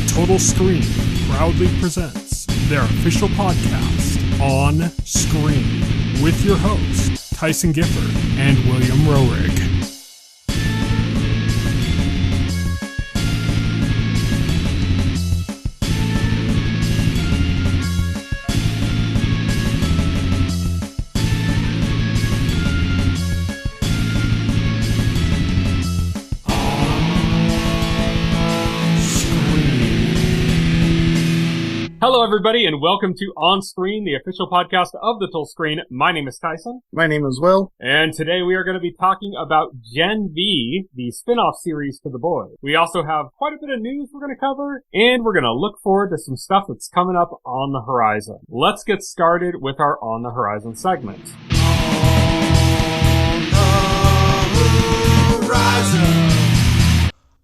The Total Screen proudly presents their official podcast, On Screen, with your hosts, Tyson Gifford and William Rohrig. Hello, everybody, and welcome to On Screen, the official podcast of the Total Screen. My name is Tyson. My name is Will. And today we are going to be talking about Gen V, the spinoff series to The Boys. We also have quite a bit of news we're going to cover, and we're going to look forward to some stuff that's coming up on the horizon. Let's get started with our On the Horizon segment.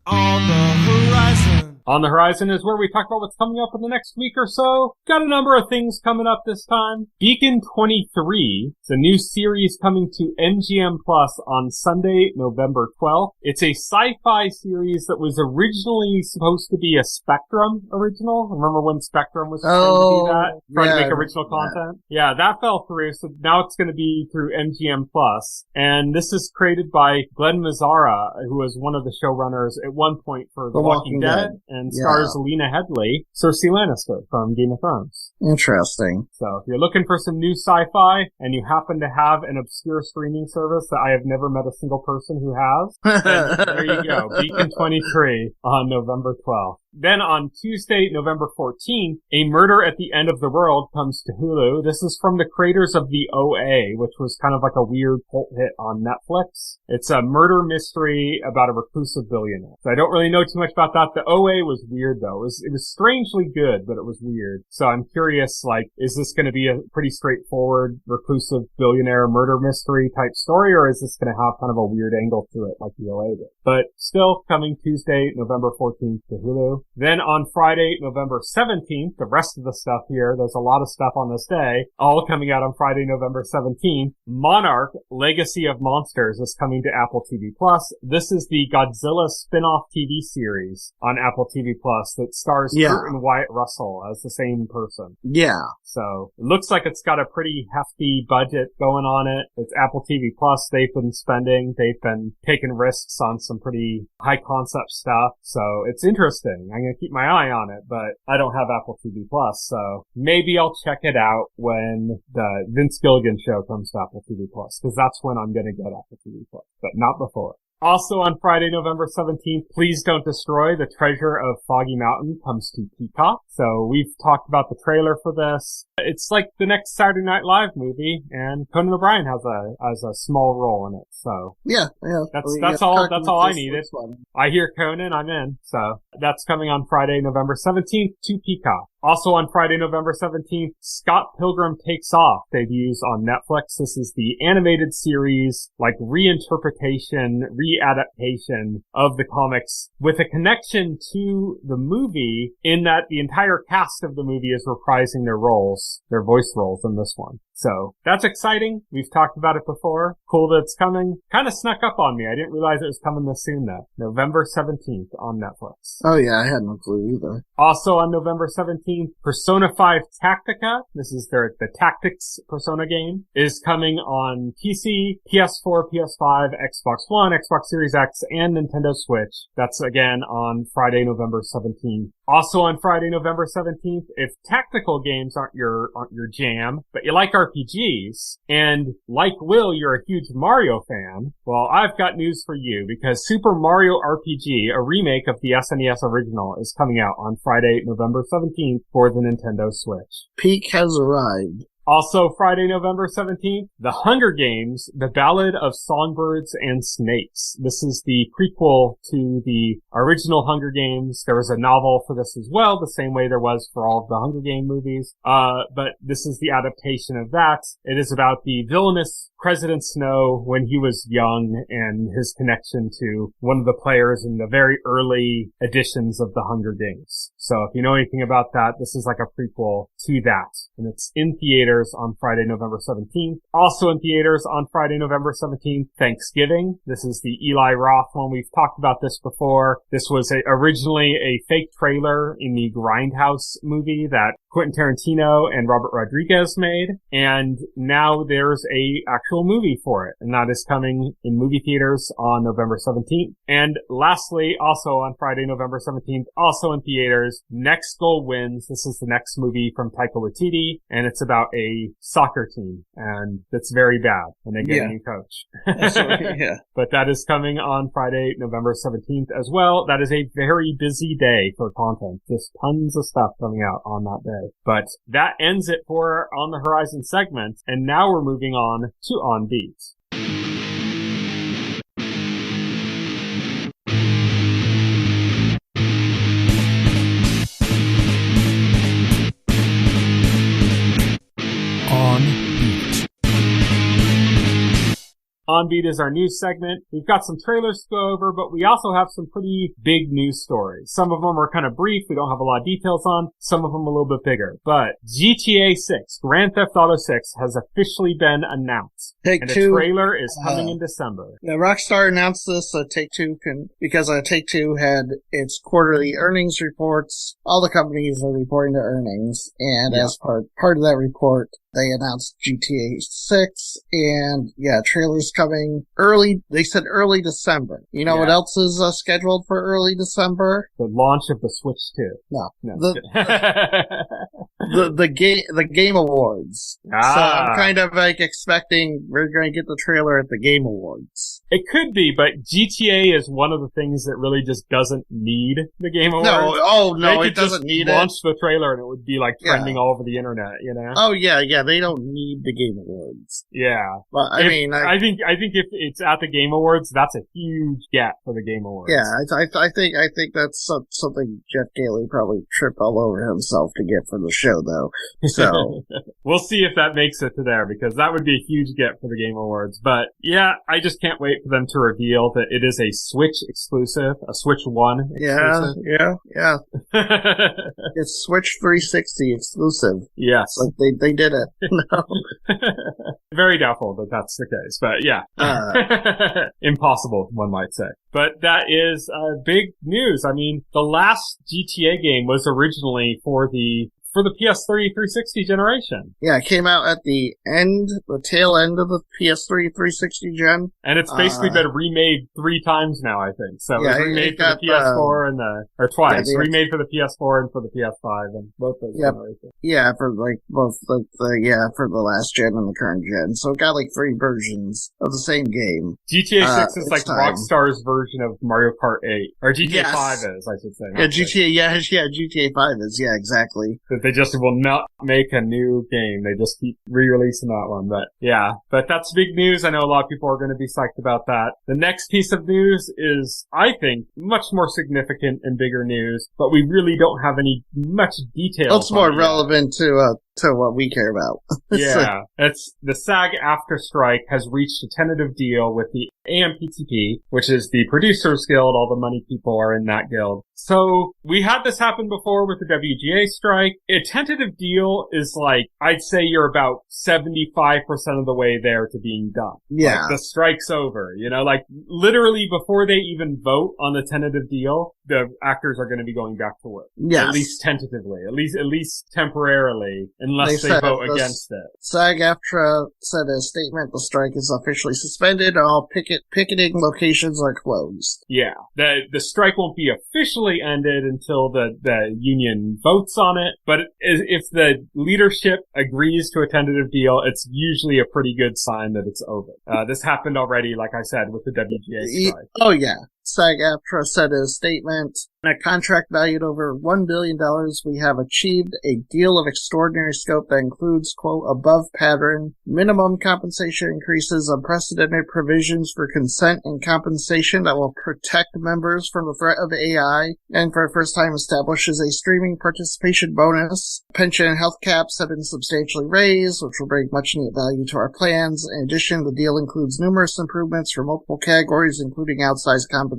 On the horizon. On the Horizon is where we talk about what's coming up in the next week or so. Got a number of things coming up this time. Beacon 23. It's a new series coming to MGM Plus on Sunday, November 12th. It's a sci-fi series that was originally supposed to be a Spectrum original. Remember when Spectrum was trying to do that? Trying to make original content? Yeah, that fell through, so now it's going to be through MGM Plus. And this is created by Glenn Mazzara, who was one of the showrunners at one point for The Walking Dead. And stars Lena Headey, Cersei Lannister from Game of Thrones. Interesting. So if you're looking for some new sci-fi and you happen to have an obscure streaming service that I have never met a single person who has, then there you go. Beacon 23 on November 12th. Then on Tuesday, November 14th, A Murder at the End of the World comes to Hulu. This is from the creators of The OA, which was kind of like a weird cult hit on Netflix. It's a murder mystery about a reclusive billionaire. So I don't really know too much about that. The OA was weird though. It was strangely good, but it was weird. So I'm curious, like, is this going to be a pretty straightforward reclusive billionaire murder mystery type story, or is this going to have kind of a weird angle to it like The OA did? But still coming Tuesday, November 14th to Hulu. Then on Friday, November 17th, the rest of the stuff here, there's a lot of stuff on this day, all coming out on Friday, November 17th. Monarch, Legacy of Monsters is coming to Apple TV+. This is the Godzilla spin-off TV series on Apple TV+. That stars Kurt and Wyatt Russell as the same person. Yeah. So it looks like it's got a pretty hefty budget going on it. It's Apple TV+. They've been spending. They've been taking risks on some pretty high concept stuff. So it's interesting. I'm going to keep my eye on it, but I don't have Apple TV+. So maybe I'll check it out when the Vince Gilligan show comes to Apple TV+, because that's when I'm going to get Apple TV+, but not before. Also on Friday, November 17th, Please Don't Destroy, The Treasure of Foggy Mountain comes to Peacock. So we've talked about the trailer for this. It's like the next Saturday Night Live movie, and Conan O'Brien has a small role in it. So yeah. That's all I needed. I hear Conan, I'm in. So that's coming on Friday, November 17th to Peacock. Also on Friday, November 17th, Scott Pilgrim Takes Off debuts on Netflix. This is the animated series, like reinterpretation, readaptation of the comics with a connection to the movie in that the entire cast of the movie is reprising their voice roles in this one. So that's exciting. We've talked about it before. Cool that it's coming. Kind of snuck up on me. I didn't realize it was coming this soon though. November 17th on Netflix. Oh yeah, I had no clue either. Also on November 17th, Persona 5 Tactica. This is the Tactics Persona game, is coming on PC, PS4, PS5, Xbox One, Xbox Series X, and Nintendo Switch. That's again on Friday, November 17th. Also on Friday, November 17th, if tactical games aren't your jam, but you like RPGs, and like Will, you're a huge Mario fan, well, I've got news for you, because Super Mario RPG, a remake of the SNES original, is coming out on Friday, November 17th for the Nintendo Switch. Peak has arrived. Also Friday, November 17th, The Hunger Games, The Ballad of Songbirds and Snakes. This is the prequel to the original Hunger Games. There was a novel for this as well, the same way there was for all of the Hunger Game movies. But this is the adaptation of that. It is about the villainous President Snow when he was young and his connection to one of the players in the very early editions of the Hunger Games. So if you know anything about that, this is like a prequel to that. And it's in theaters theaters on Friday, November 17th. Also in theaters on Friday, November 17th, Thanksgiving. This is the Eli Roth one. We've talked about this before. This was originally a fake trailer in the Grindhouse movie that Quentin Tarantino and Robert Rodriguez made, and now there's a actual movie for it, and that is coming in movie theaters on November 17th. And lastly, also on Friday, November 17th, also in theaters, Next Goal Wins. This is the next movie from Taika Waititi, and it's about a soccer team, and it's very bad when they get a new coach. Yeah. But that is coming on Friday, November 17th as well. That is a very busy day for content. Just tons of stuff coming out on that day. But that ends it for On the Horizon segment, and now we're moving on to On Beat. On Beat. On Beat is our news segment. We've got some trailers to go over, but we also have some pretty big news stories. Some of them are kind of brief. We don't have a lot of details on. Some of them a little bit bigger. But GTA 6, Grand Theft Auto 6, has officially been announced. And the trailer is coming in December. Now, Rockstar announced this so Take-Two because Take-Two had its quarterly earnings reports. All the companies are reporting their earnings, and as part of that report, they announced GTA 6, and trailers coming early. They said early December. You know what else is scheduled for early December? The launch of the Switch 2. No. The Game Awards. So I'm kind of like expecting we're going to get the trailer at the Game Awards. It could be, but GTA is one of the things that really just doesn't need the Game Awards. No, it doesn't need it. Launch the trailer and it would be like trending all over the internet, you know? Oh yeah, they don't need the Game Awards. Yeah. But I think if it's at the Game Awards, that's a huge gap for the Game Awards. Yeah, I think that's something Jeff Daly probably tripped all over himself to get for the show, though. So we'll see if that makes it to there, because that would be a huge get for the Game Awards. But yeah, I just can't wait for them to reveal that it is a Switch exclusive, a Switch 1 exclusive. Yeah. It's Switch 360 exclusive. Yes. Like they did it. No. Very doubtful that that's the case, but yeah. Impossible, one might say. But that is big news. I mean, the last GTA game was originally for the PS3 360 generation. Yeah, it came out at the tail end of the PS3 360 gen. And it's basically been remade 3 times now, I think. So it was remade for the PS4 or twice. Remade for the PS4 and for the PS5 and both those generations. Yeah, for for the last gen and the current gen. So it got like 3 versions of the same game. GTA 6 is like Rockstar's version of Mario Kart 8. Or GTA 5 is, I should say. GTA 5 is, exactly. They just will not make a new game. They just keep re-releasing that one. But that's big news. I know a lot of people are going to be psyched about that. The next piece of news is, I think, much more significant and bigger news, but we really don't have much detail. It's more relevant to what we care about. Yeah. It's the SAG AFTRA strike has reached a tentative deal with the AMPTP, which is the Producers Guild. All the money people are in that guild. So we had this happen before with the WGA strike. A tentative deal is like, I'd say you're about 75% of the way there to being done. Yeah. Like the strike's over, you know, like literally before they even vote on the tentative deal, the actors are going to be going back to work. Yes. At least tentatively, at least temporarily, unless they vote against it. SAG-AFTRA said in a statement the strike is officially suspended and all picketing locations are closed. Yeah. The strike won't be officially ended until the union votes on it, but if the leadership agrees to a tentative deal, it's usually a pretty good sign that it's over. This happened already, like I said, with the WGA strike. Oh yeah. SAG-AFTRA said in a statement, in a contract valued over $1 billion, we have achieved a deal of extraordinary scope that includes, quote, above pattern, minimum compensation increases, unprecedented provisions for consent and compensation that will protect members from the threat of AI, and for the first time establishes a streaming participation bonus. Pension and health caps have been substantially raised, which will bring much needed value to our plans. In addition, the deal includes numerous improvements for multiple categories, including outsized compensation,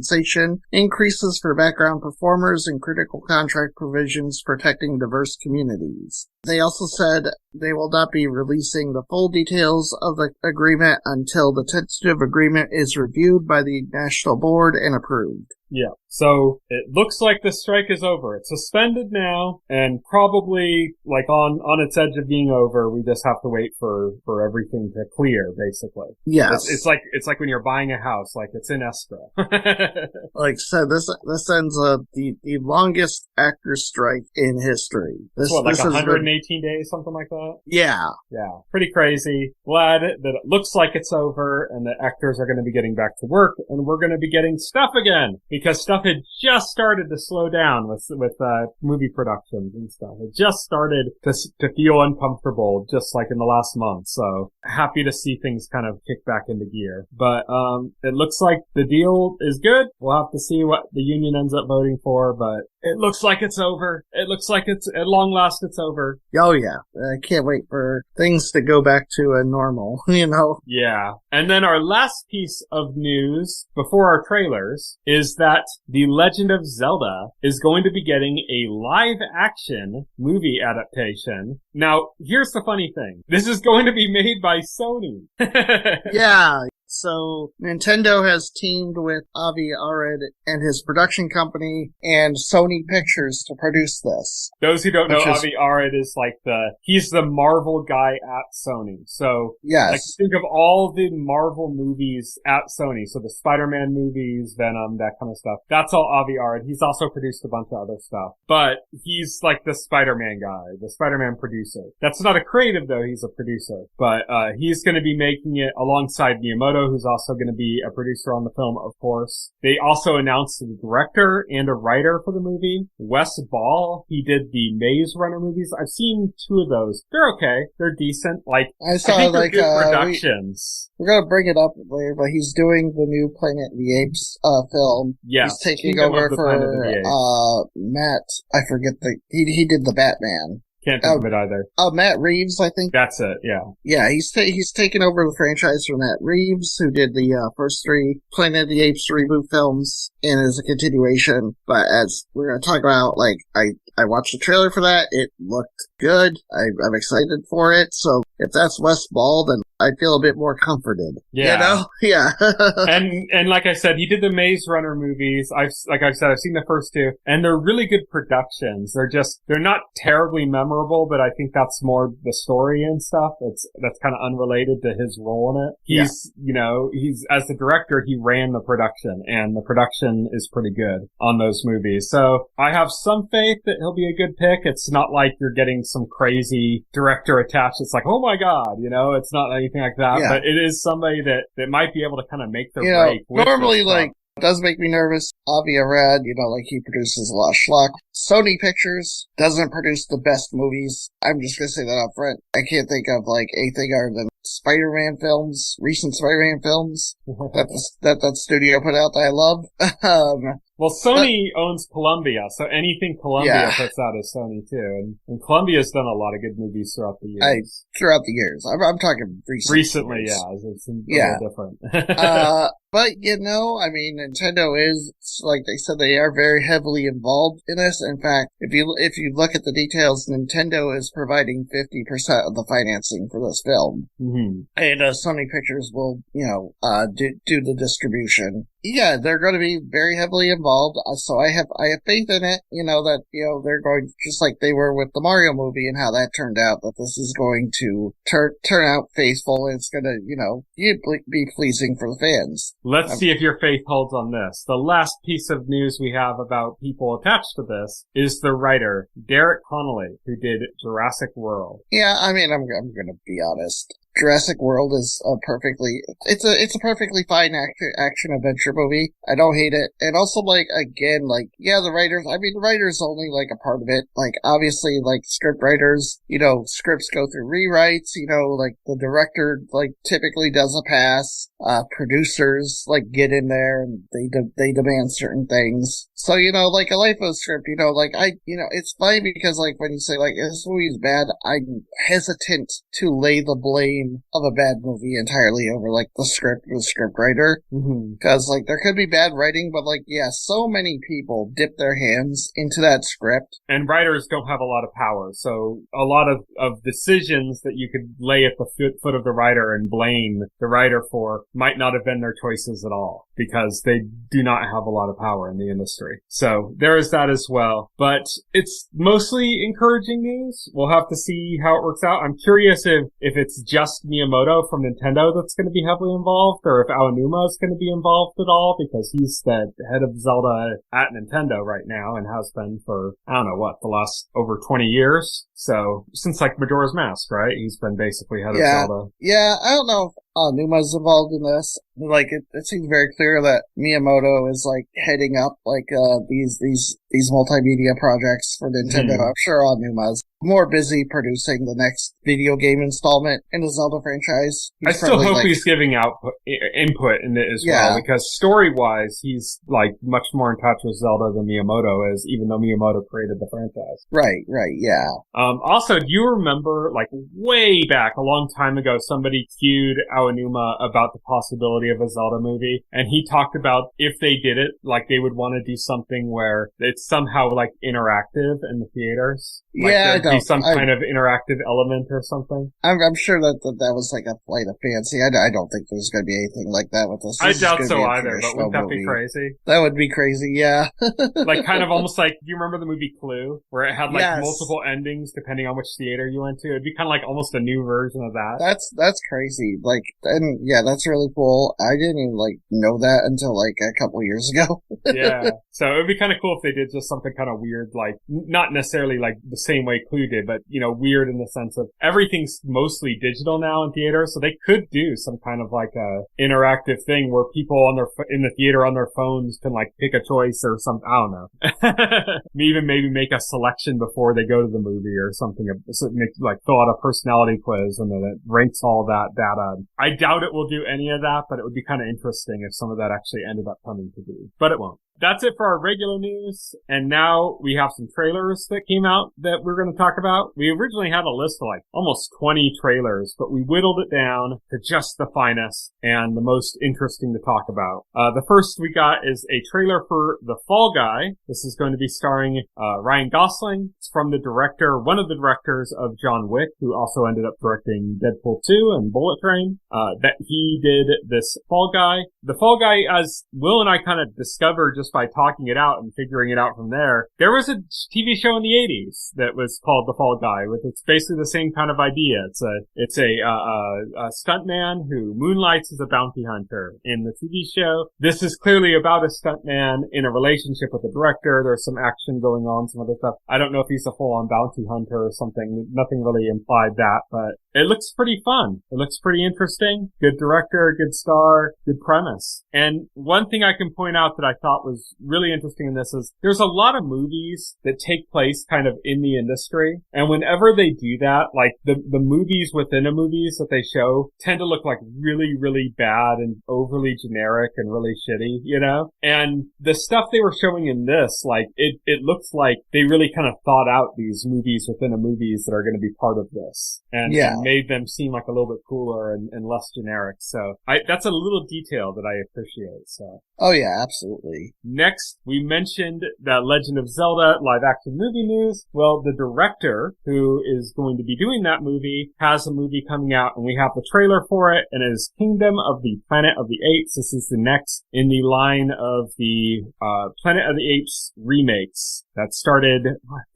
increases for background performers, and critical contract provisions protecting diverse communities. They also said They will not be releasing the full details of the agreement until the tentative agreement is reviewed by the National Board and approved. Yeah. So it looks like the strike is over. It's suspended now and probably like on its edge of being over. We just have to wait for everything to clear, basically. Yes. It's like when you're buying a house, like it's in escrow. Like I said, this ends the longest actor strike in history. This 118 days, something like that? Yeah. Yeah. Pretty crazy. Glad that it looks like it's over and the actors are going to be getting back to work and we're going to be getting stuff again. Because stuff had just started to slow down with movie productions and stuff. It just started to feel uncomfortable just like in the last month. So happy to see things kind of kick back into gear. But it looks like the deal is good. We'll have to see what the union ends up voting for, but it looks like it's over. It looks like it's at long last it's over. Oh yeah. I can't wait for things to go back to a normal, you know? Yeah. And then our last piece of news before our trailers is that the Legend of Zelda is going to be getting a live-action movie adaptation. Now, here's the funny thing. This is going to be made by Sony. Yeah. So Nintendo has teamed with Avi Arad and his production company and Sony Pictures to produce this. Those who don't know, Avi Arad is he's the Marvel guy at Sony. So, yes. Think of all the Marvel movies at Sony. So the Spider-Man movies, Venom, that kind of stuff. That's all Avi Arad. He's also produced a bunch of other stuff. But he's like the Spider-Man guy, the Spider-Man producer. That's not a creative though, he's a producer. But, he's gonna be making it alongside Miyamoto, who's also going to be a producer on the film, of course. They also announced a director and a writer for the movie. Wes Ball, he did the Maze Runner movies. I've seen 2 of those. They're okay. They're decent. I think they're good productions. We're going to bring it up later, but he's doing the new Planet of the Apes film. Yes. He's taking over for Matt. I forget he did the Batman. Can't think of it either. Matt Reeves, I think. That's it, yeah. Yeah, he's taken over the franchise from Matt Reeves, who did the first 3 Planet of the Apes reboot films, and is a continuation. But as we're going to talk about, I watched the trailer for that. It looked good. I'm excited for it. So if that's Wes Ball, then I feel a bit more comforted. Yeah. You know? Yeah. and like I said, he did the Maze Runner movies. I've seen the first 2, and they're really good productions. They're not terribly memorable, but I think that's more the story and stuff. That's kind of unrelated to his role in it. He's as the director, he ran the production, and the production is pretty good on those movies. So I have some faith that he'll be a good pick. It's not like you're getting some crazy director attached. It's like, oh my God, it's not anything like that. Yeah. But it is somebody that might be able to kind of make their break. Normally, it does make me nervous. Avi Arad, he produces a lot of schlock. Sony Pictures doesn't produce the best movies. I'm just gonna say that up front. I can't think of anything other than Spider-Man films, recent Spider-Man films that studio put out that I love. Well, Sony owns Columbia, so anything Columbia puts out is Sony too, and Columbia's done a lot of good movies throughout the years. I'm talking recently. Yeah, it's a little different. But Nintendo is, like they said, they are very heavily involved in this. In fact, if you look at the details, Nintendo is providing 50% of the financing for this film, and Sony Pictures will, do the distribution. Yeah, they're going to be very heavily involved. So I have faith in it. That they're going just like they were with the Mario movie and how that turned out. That this is going to turn out faithful and it's going to be pleasing for the fans. Let's see if your faith holds on this. The last piece of news we have about people attached to this is the writer, Derek Connolly, who did Jurassic World. Yeah, I'm going to be honest. Jurassic World is it's a perfectly fine action adventure movie. I don't hate it. And also, the writers, the writers only a part of it. Obviously, script writers, scripts go through rewrites, the director, typically does a pass. Producers, get in there and they demand certain things. So, a LIFO script, it's funny because, when you say, this movie's bad, I'm hesitant to lay the blame blame of a bad movie entirely over, like, the script or the script writer. Because, like, there could be bad writing, but, like, yeah, so many people dip their hands into that script. And writers don't have a lot of power, so a lot of decisions that you could lay at the foot of the writer and blame the writer for might not have been their choices at all, because they do not have a lot of power in the industry. So there is that as well. But it's mostly encouraging news. We'll have to see how it works out. I'm curious if it's just Miyamoto from Nintendo that's going to be heavily involved, or if Aonuma is going to be involved at all, because he's the head of Zelda at Nintendo right now and has been for, I don't know what, the last over 20 years. So since like Majora's Mask, right? He's been basically head of Zelda. Yeah, I don't know if Aonuma's involved in this. Like, it seems very clear that Miyamoto is, like, heading up, like, these multimedia projects for Nintendo. I'm sure Aonuma's more busy producing the next video game installment in the Zelda franchise. I still hope he's giving out input in it as well, because story-wise, he's, like, much more in touch with Zelda than Miyamoto is, even though Miyamoto created the franchise. Right, yeah. Also, do you remember, like, way back, a long time ago, somebody cued Aonuma about the possibility of a Zelda movie, and he talked about if they did it, like, they would want to do something where it's somehow, like, interactive in the theaters. Like, there'd be some kind of interactive element or something. I'm sure that was, like, a flight of fancy. I don't think there's going to be anything like that with this. I doubt so either, but wouldn't that be crazy? That would be crazy, yeah. Like, kind of almost like, do you remember the movie Clue? Where it had, like, multiple endings depending on which theater you went to? It'd be kind of like almost a new version of that. That's crazy. Like, and yeah, that's really cool. I didn't even, like, know that until, like, a couple years ago. Yeah. So it would be kind of cool if they did just something kind of weird, like, not necessarily like the same way Clue did, but, you know, weird in the sense of everything's mostly digital now in theater, so they could do some kind of like a interactive thing where people in the theater on their phones can like pick a choice or something. I don't know. Maybe make a selection before they go to the movie or something, like fill out a personality quiz and then it ranks all that data. I doubt it will do any of that, but it would be kind of interesting if some of that actually ended up coming to be, but it won't. That's it for our regular news, and now we have some trailers that came out that we're going to talk about. We originally had a list of like almost 20 trailers, but we whittled it down to just the finest and the most interesting to talk about. The first we got is a trailer for The Fall Guy. This is going to be starring Ryan Gosling. It's from one of the directors of John Wick, who also ended up directing Deadpool 2 and Bullet Train. That he did this Fall Guy. The Fall Guy, as Will and I kind of discovered just by talking it out and figuring it out from there, was a TV show in the 80s that was called The Fall Guy. It's basically the same kind of idea. It's a stuntman who moonlights as a bounty hunter in the TV show. This is clearly about a stuntman in a relationship with a director. There's some action going on, some other stuff. I don't know if he's a full-on bounty hunter or something. Nothing really implied that, but it looks pretty fun. It looks pretty interesting. Good director, good star, good premise. And one thing I can point out that I thought was really interesting in this is there's a lot of movies that take place kind of in the industry. And whenever they do that, like the movies within a movies that they show tend to look like really, really bad and overly generic and really shitty, you know? And the stuff they were showing in this, like it looks like they really kind of thought out these movies within a movies that are going to be part of this. And made them seem like a little bit cooler and less generic. So that's a little detail that I appreciate. So. Oh yeah, absolutely. Next, we mentioned that Legend of Zelda live action movie news. Well, the director who is going to be doing that movie has a movie coming out, and we have the trailer for it, and it is Kingdom of the Planet of the Apes. This is the next in the line of the Planet of the Apes remakes that started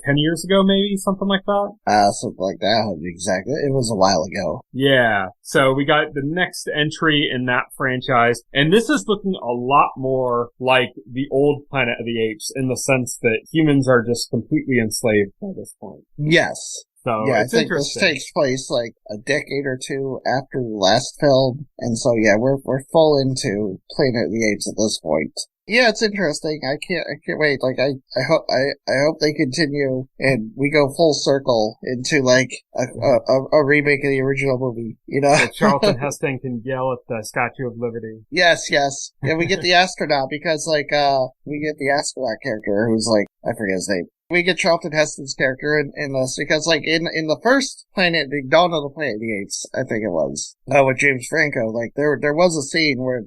10 years ago, maybe, something like that. Something like that. Exactly. It was a while ago. Yeah. So we got the next entry in that franchise, and this is looking a lot more like the old Planet of the Apes in the sense that humans are just completely enslaved by this point. Yes. So yeah, it's I think interesting. This takes place like a decade or two after the last film, and so yeah, we're full into Planet of the Apes at this point. Yeah, it's interesting. I can't wait. Like, I hope they continue and we go full circle into like a remake of the original movie, you know? So Charlton Heston can yell at the Statue of Liberty. Yes. And we get the astronaut because like, we get the astronaut character who's like, I forget his name. we get Charlton Heston's character in this, because like in the first Planet, the Dawn of the Planet of the Apes, I think it was, with James Franco, like there was a scene where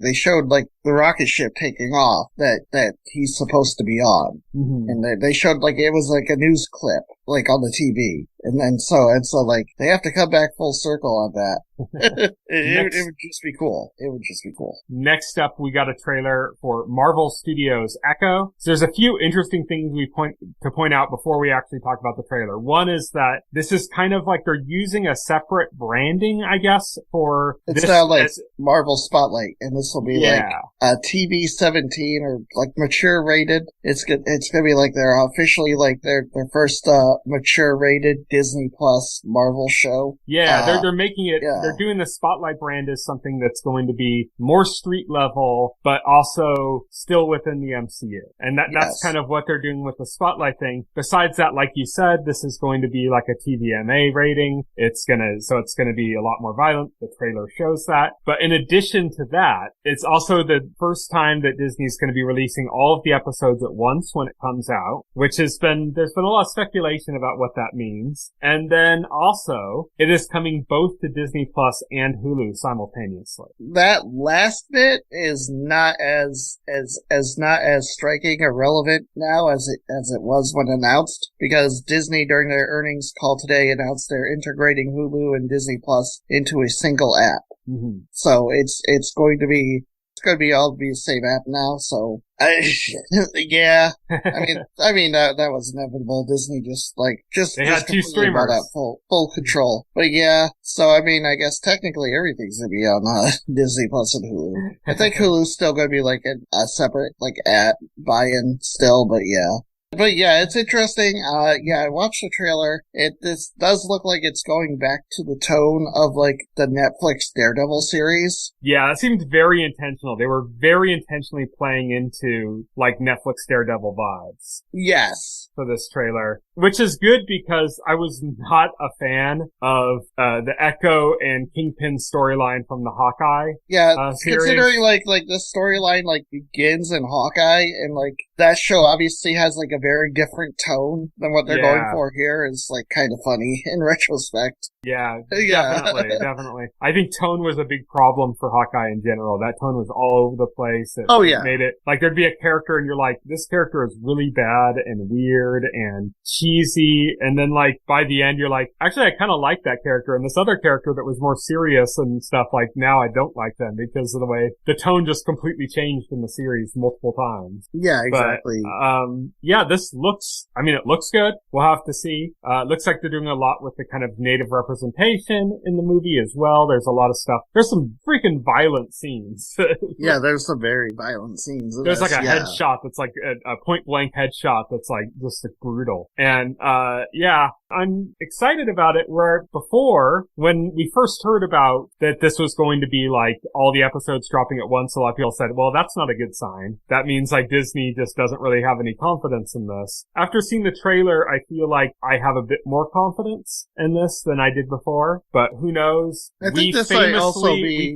they showed like the rocket ship taking off that he's supposed to be on. Mm-hmm. And they showed like it was like a news clip, like on the TV. And then so like they have to come back full circle on that. it would just be cool. It would just be cool. Next up, we got a trailer for Marvel Studios' Echo. So there's a few interesting things we point out before we actually talk about the trailer. One is that this is kind of like they're using a separate branding, I guess, for it's not like Marvel Spotlight, and this will be like a TV 17 or like mature rated. It's gonna be like they're officially like their first mature rated Disney Plus Marvel show. Yeah, they're making it. Yeah. They're doing the Spotlight brand as something that's going to be more street level, but also still within the MCU. And that's kind of what they're doing with the Spotlight thing. Besides that, like you said, this is going to be like a TVMA rating. It's gonna be a lot more violent. The trailer shows that. But in addition to that, it's also the first time that Disney's going to be releasing all of the episodes at once when it comes out, which there's been a lot of speculation about what that means. And then also, it is coming both to Disney Plus and Hulu simultaneously. That last bit is not as striking or relevant now as it was when announced, because Disney during their earnings call today announced they're integrating Hulu and Disney Plus into a single app. Mm-hmm. So it's going to be all the same app now. So yeah, I mean that was inevitable. Disney just they had two streamers, full control. But yeah, so I mean, I guess technically everything's gonna be on Disney Plus and Hulu. I think Hulu's still gonna be like a separate like app buy-in still, but yeah. But yeah, it's interesting. I watched the trailer. This does look like it's going back to the tone of like the Netflix Daredevil series. Yeah, it seemed very intentional. They were very intentionally playing into like Netflix Daredevil vibes. Yes. For this trailer, which is good because I was not a fan of the Echo and Kingpin storyline from the Hawkeye. Yeah, considering like this storyline like begins in Hawkeye, and like that show obviously has like a very different tone than what they're going for here, is like kind of funny in retrospect. Yeah, definitely. I think tone was a big problem for Hawkeye in general. That tone was all over the place. It made it like there'd be a character and you're like, this character is really bad and weird and cheesy, and then like by the end you're like, actually I kind of like that character, and this other character that was more serious and stuff, like now I don't like them because of the way the tone just completely changed in the series multiple times. Yeah, exactly. But, this looks, it looks good. We'll have to see. It looks like they're doing a lot with the kind of native representation in the movie as well. There's a lot of stuff. There's some freaking violent scenes. Yeah, there's some very violent scenes. There's like a headshot that's like a point blank headshot that's like just like brutal. And, I'm excited about it, where before, when we first heard about that this was going to be like all the episodes dropping at once, a lot of people said, well, that's not a good sign. That means like Disney just doesn't really have any confidence in this. After seeing the trailer, I feel like I have a bit more confidence in this than I did before, but who knows? We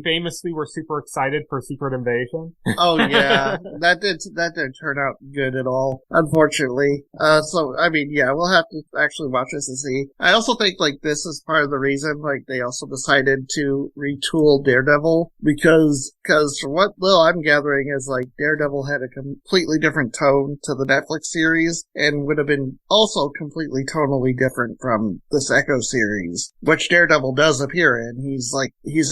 famously were super excited for Secret Invasion. Oh yeah, that didn't turn out good at all, unfortunately. We'll have to actually watch this and see. I also think like this is part of the reason like they also decided to retool Daredevil, because from what little I'm gathering is like Daredevil had a completely different tone to the Netflix series and would have been also completely tonally different from this Echo series, which Daredevil does appear in. He's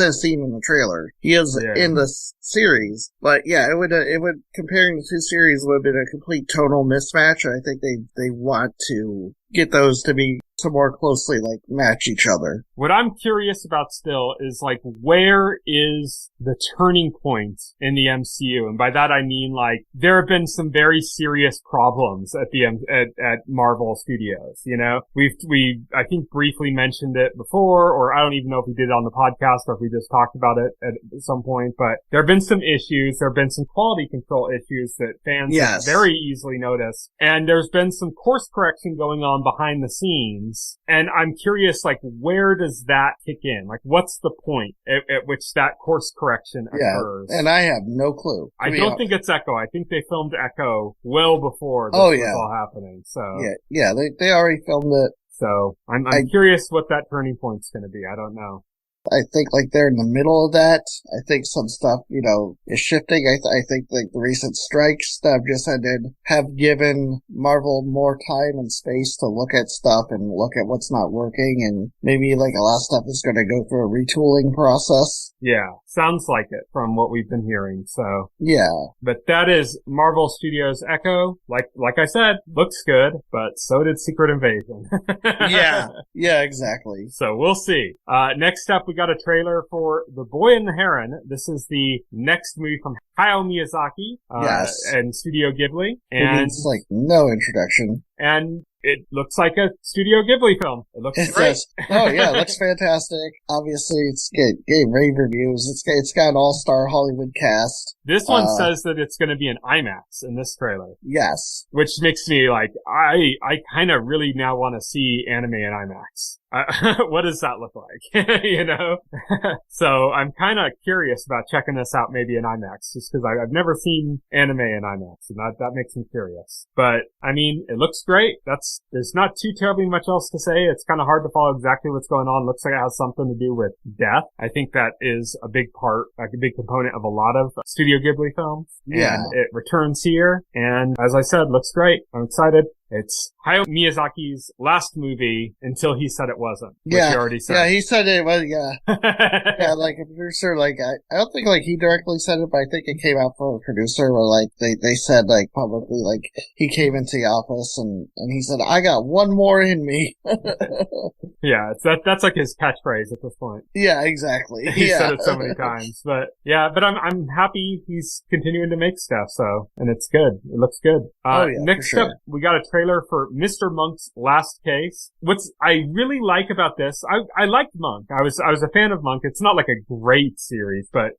in a scene in the trailer. He is in the series, but yeah, it would comparing the two series would have been a complete tonal mismatch. And I think they want to get those to be to more closely like match each other. What I'm curious about still is like, where is the turning point in the MCU? And by that I mean like there have been some very serious problems at at Marvel Studios. You know, we I think briefly mentioned it before, or I don't even know if we did it on the podcast or if we just talked about it at some point. But there have been some issues. There have been some quality control issues that fans have very easily noticed, and there's been some course correction going on behind the scenes ends. And I'm curious, like, where does that kick in? Like, what's the point at which that course correction occurs? And I have no clue. I don't think it's Echo. I think they filmed Echo well before this was all happening. So they already filmed it. So I'm curious what that turning point's going to be. I don't know. I think like they're in the middle of that. I think some stuff, is shifting. I think like the recent strikes that have just ended have given Marvel more time and space to look at stuff and look at what's not working, and maybe like a lot of stuff is going to go through a retooling process. Yeah, sounds like it from what we've been hearing. So yeah, but that is Marvel Studios' Echo. Like I said, looks good, but so did Secret Invasion. yeah, exactly. So we'll see. Next up, we got a trailer for The Boy and the Heron. This is the next movie from Hayao Miyazaki and Studio Ghibli. And it's like no introduction. And it looks like a Studio Ghibli film. It looks great. It looks fantastic. Obviously, it's getting rave reviews. It's got an all-star Hollywood cast. This one says that it's going to be an IMAX in this trailer. Yes. Which makes me like, I kind of really now want to see anime in IMAX. What does that look like? So I'm kind of curious about checking this out maybe in IMAX, just because I've never seen anime in IMAX, and that makes me curious. But I mean, it looks great. There's not too terribly much else to say. It's kind of hard to follow exactly what's going on. Looks like it has something to do with death. I think that is a big part, like a big component of a lot of Studio Ghibli films. Yeah. And it returns here. And as I said, looks great. I'm excited. It's Hayao Miyazaki's last movie until he said it wasn't. Which he already said. Yeah, he said it was, yeah, like a producer, like, I don't think, like, he directly said it, but I think it came out from a producer where, like, they said, like, publicly, like, he came into the office and he said, I got one more in me. Yeah, that's like his catchphrase at this point. Yeah, exactly. He said it so many times, but I'm happy he's continuing to make stuff, and it's good. It looks good. Next up, we got a trailer for Mr. Monk's Last Case. What I really like about this, I liked Monk. I was a fan of Monk. It's not like a great series, but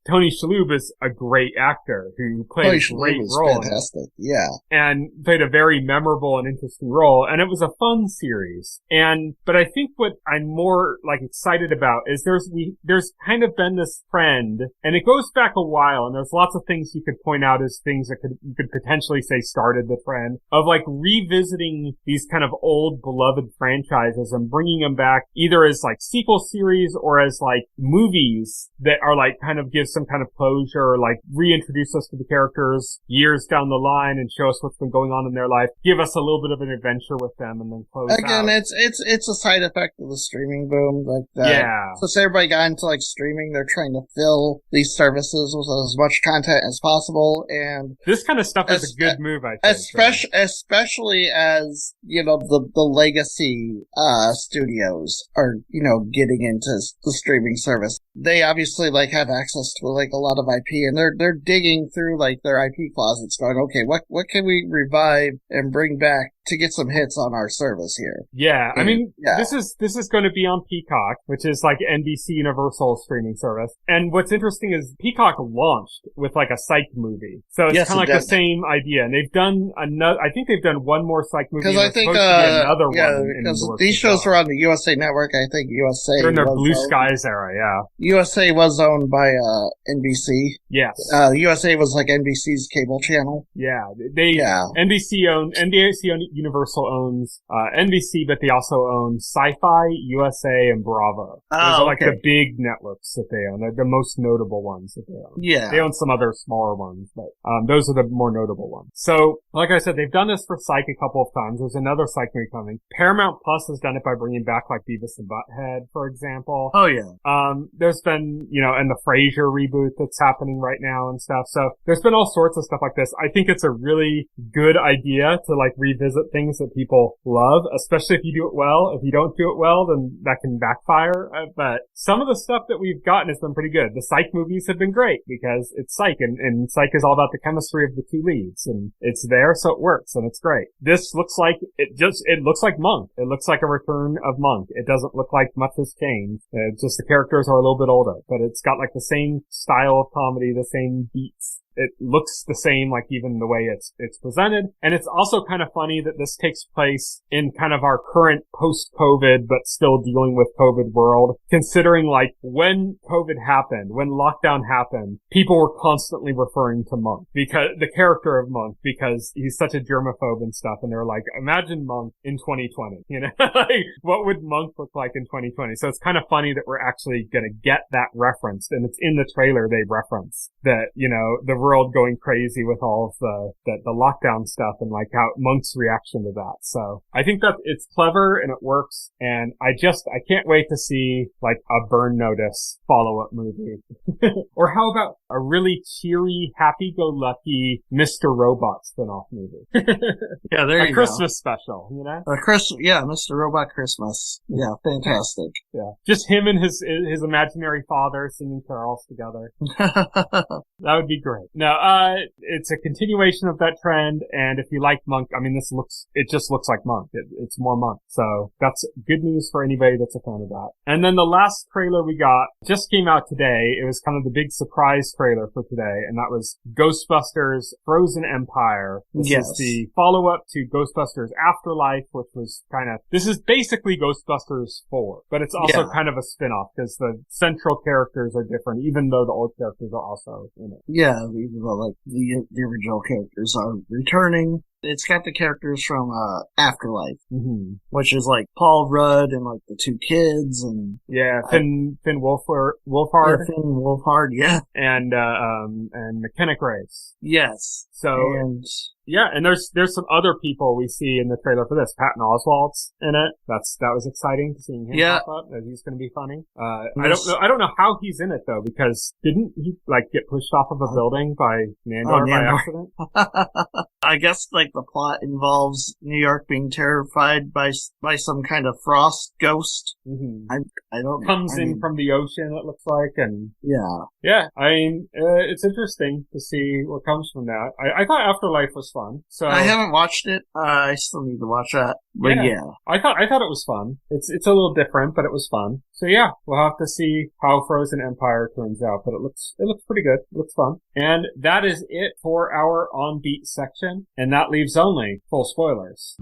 Tony Shalhoub is a great actor who played a great role. Fantastic, yeah. And played a very memorable and interesting role, and it was a fun series. But I think what I'm more like excited about is there's kind of been this trend, and it goes back a while, and there's lots of things you could point out as things that you could potentially say started the trend of like revisiting these kind of old beloved franchises and bringing them back either as like sequel series or as like movies that are like kind of give some kind of closure, or like reintroduce us to the characters years down the line and show us what's been going on in their life, give us a little bit of an adventure with them, and then close Again, out. it's a side effect of the streaming boom, like that. Yeah. So everybody got into like streaming, they're trying to fill these services with as much content as possible, and this kind of stuff is a good move, I think. Especially as, the legacy, studios are, getting into the streaming service. They obviously, like, have access to, like, a lot of IP, and they're digging through, like, their IP closets going, okay, what can we revive and bring back to get some hits on our service here? Yeah, this is going to be on Peacock, which is like NBC Universal streaming service. And what's interesting is Peacock launched with like a psych movie, so it's kind of like the same idea. And they've done I think they've done one more psych movie. Because I think another one. Because these shows were on the USA Network. I think USA. They're in their Blue Skies era, yeah. USA was owned by NBC. Yes. USA was like NBC's cable channel. Yeah, NBC owned Universal owns NBC, but they also own Sci-Fi, USA, and Bravo. Those are like the big networks that they own. They're the most notable ones that they own. Yeah. They own some other smaller ones, but those are the more notable ones. So, like I said, they've done this for Psych a couple of times. There's another Psych movie coming. Paramount Plus has done it by bringing back like Beavis and Butthead, for example. Oh, yeah. There's been, and the Frasier reboot that's happening right now and stuff. So there's been all sorts of stuff like this. I think it's a really good idea to like revisit things that people love, especially if you do it well. If you don't do it well, then that can backfire. But some of the stuff that we've gotten has been pretty good. The Psych movies have been great because it's Psych, and Psych is all about the chemistry of the two leads, and it's there, so it works, and it's great. This looks like it looks like Monk. It looks like a return of Monk. It doesn't look like much has changed. It's just the characters are a little bit older, but it's got like the same style of comedy, the same beats it looks the same, like even the way it's presented. And it's also kind of funny that this takes place in kind of our current post-COVID, but still dealing with COVID world, considering like when COVID happened, when lockdown happened, people were constantly referring to Monk, because the character of Monk, because he's such a germaphobe and stuff. And they were like, imagine Monk in 2020, you know, like what would Monk look like in 2020? So it's kind of funny that we're actually going to get that referenced, and it's in the trailer they reference that, you know, the world going crazy with all of the lockdown stuff and like how Monk's reaction to that. So I think that it's clever and it works, and I can't wait to see like a Burn Notice follow-up movie. Or how about a really cheery, happy-go-lucky Mr. Robot spin-off movie? Yeah, there you go. A Christmas special, you know? Yeah, Mr. Robot Christmas. Yeah, fantastic. Yeah. Just him and his imaginary father singing carols together. That would be great. No, it's a continuation of that trend, and if you like Monk, I mean, it just looks like Monk. It's more Monk. So that's good news for anybody that's a fan of that. And then the last trailer we got just came out today. It was kind of the big surprise trailer for today, and that was Ghostbusters Frozen Empire. This is the follow-up to Ghostbusters Afterlife, which was this is basically Ghostbusters 4, but it's also kind of a spin-off because the central characters are different, even though the old characters are also in it. Yeah, even though like the original characters are returning. It's got the characters from Afterlife, which is like Paul Rudd and like the two kids, and Finn Wolfhard, Finn Wolfhard, and McKenna Grace. Yes. So and there's some other people we see in the trailer for this. Patton Oswalt's in it. That was exciting to see him pop up. That he's going to be funny. I don't know how he's in it though, because didn't he like get pushed off of a building by Nandor by accident? I guess like the plot involves New York being terrified by some kind of frost ghost. I don't comes in from the ocean, it looks like, and I mean it's interesting to see what comes from that. I thought Afterlife was fun. So I haven't watched it. I still need to watch that. But I thought it was fun. It's a little different, but it was fun. So yeah, we'll have to see how Frozen Empire turns out, but it looks pretty good. It looks fun. And that is it for our On Beat section, and that leaves only full spoilers.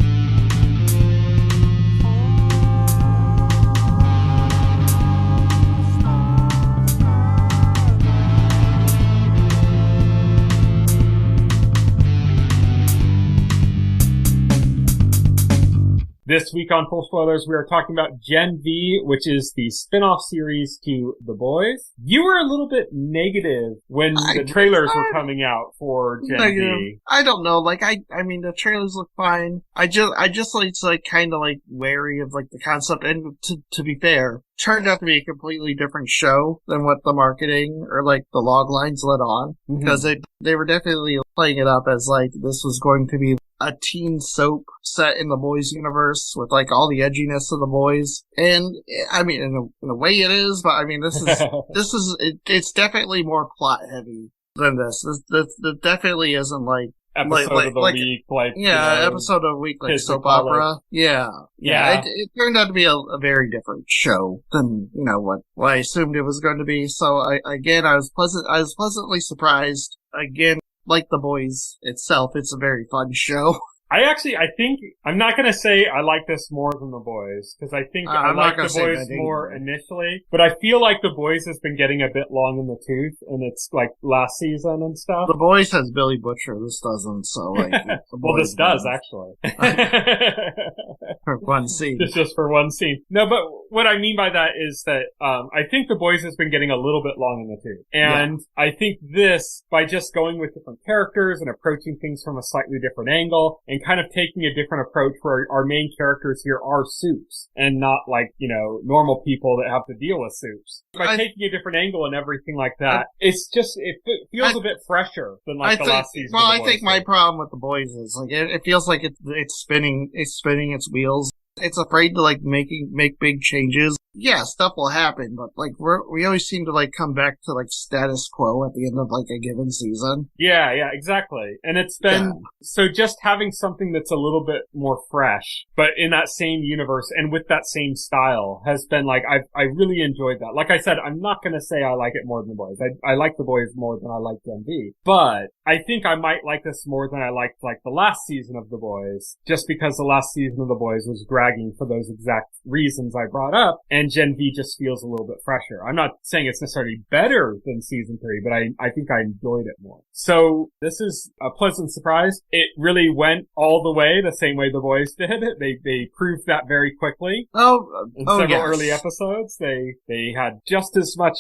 This week on Full Spoilers, we are talking about Gen V, which is the spin-off series to The Boys. You were a little bit negative when the trailers were coming out for Gen V. I don't know. Like, I mean, the trailers look fine. I just like kind of like wary of like the concept. And to be fair, turned out to be a completely different show than what the marketing or like the log lines led on, because they were definitely playing it up as like this was going to be a teen soap set in the Boys universe with like all the edginess of the Boys. And I mean, in a way it is, but I mean, it's definitely more plot heavy than this. This definitely isn't like episode of the week, episode of the week, like soap opera. It turned out to be a very different show than what I assumed it was going to be. So I was pleasantly surprised. Again, like The Boys itself, it's a very fun show. I think, I'm not gonna say I like this more than The Boys, because I think I like The Boys more initially, but I feel like The Boys has been getting a bit long in the tooth, and it's like last season and stuff. The Boys has Billy Butcher, this doesn't, so like... Well, this does, actually. For one scene. It's just for one scene. No, but what I mean by that is that, I think The Boys has been getting a little bit long in the tooth. And I think this, by just going with different characters and approaching things from a slightly different angle, and kind of taking a different approach where our main characters here are soups and not like, normal people that have to deal with soups. By taking a different angle and everything like that, it feels a bit fresher than like the last season. Well, I think my problem with The Boys is like it feels like it's spinning its wheels. It's afraid to like make big changes yeah, stuff will happen, but like we always seem to like come back to like status quo at the end of like a given season. Yeah, exactly. And it's been, so just having something that's a little bit more fresh, but in that same universe and with that same style has been like, I really enjoyed that. Like I said, I'm not gonna say I like it more than The Boys. I like The Boys more than I like Gen V, but I think I might like this more than I liked like the last season of The Boys, just because the last season of The Boys was dragging for those exact reasons I brought up, and Gen V just feels a little bit fresher. I'm not saying it's necessarily better than season 3, but I think I enjoyed it more. So this is a pleasant surprise. It really went all the way the same way The Boys did. They proved that very quickly. In several early episodes, they had just as much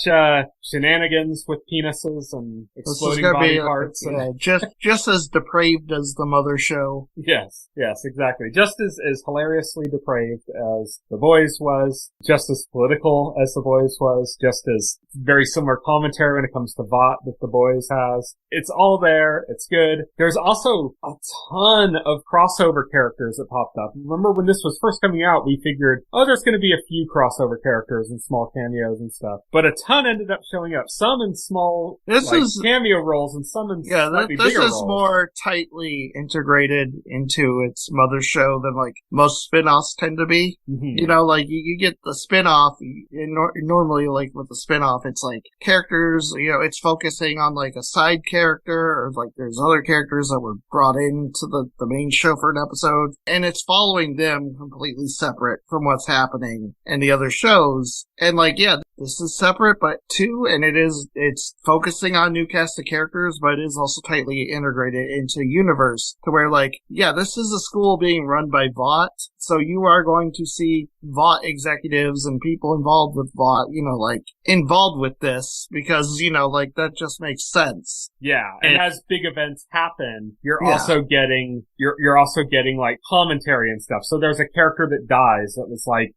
shenanigans with penises and exploding body parts. Just as depraved as the Mother show. Yes, exactly. Just as hilariously depraved as The Boys was, just as political as The Boys was, just as very similar commentary when it comes to Vought that The Boys has. It's all there. It's good. There's also a ton of crossover characters that popped up. Remember when this was first coming out, we figured, there's going to be a few crossover characters and small cameos and stuff. But a ton ended up showing up. Some in small cameo roles and some in slightly bigger roles. This is more tightly integrated into its Mother show than like most spin-offs tend to be. Mm-hmm. You know, like you get the spin-off, normally like with the spin-off, it's like characters, you know, it's focusing on like a side character, or like there's other characters that were brought into the main show for an episode, and it's following them completely separate from what's happening in the other shows. And like, yeah, this is separate, but too, and it's focusing on new cast of characters, but it is also tightly integrated into universe to where like, yeah, this is a school being run by Vought, so you are going to see Vought executives and people involved with Vought, you know, like involved with this because, you know, like that just makes sense. Yeah, and as big events happen, you're also getting like commentary and stuff. So there's a character that dies that was like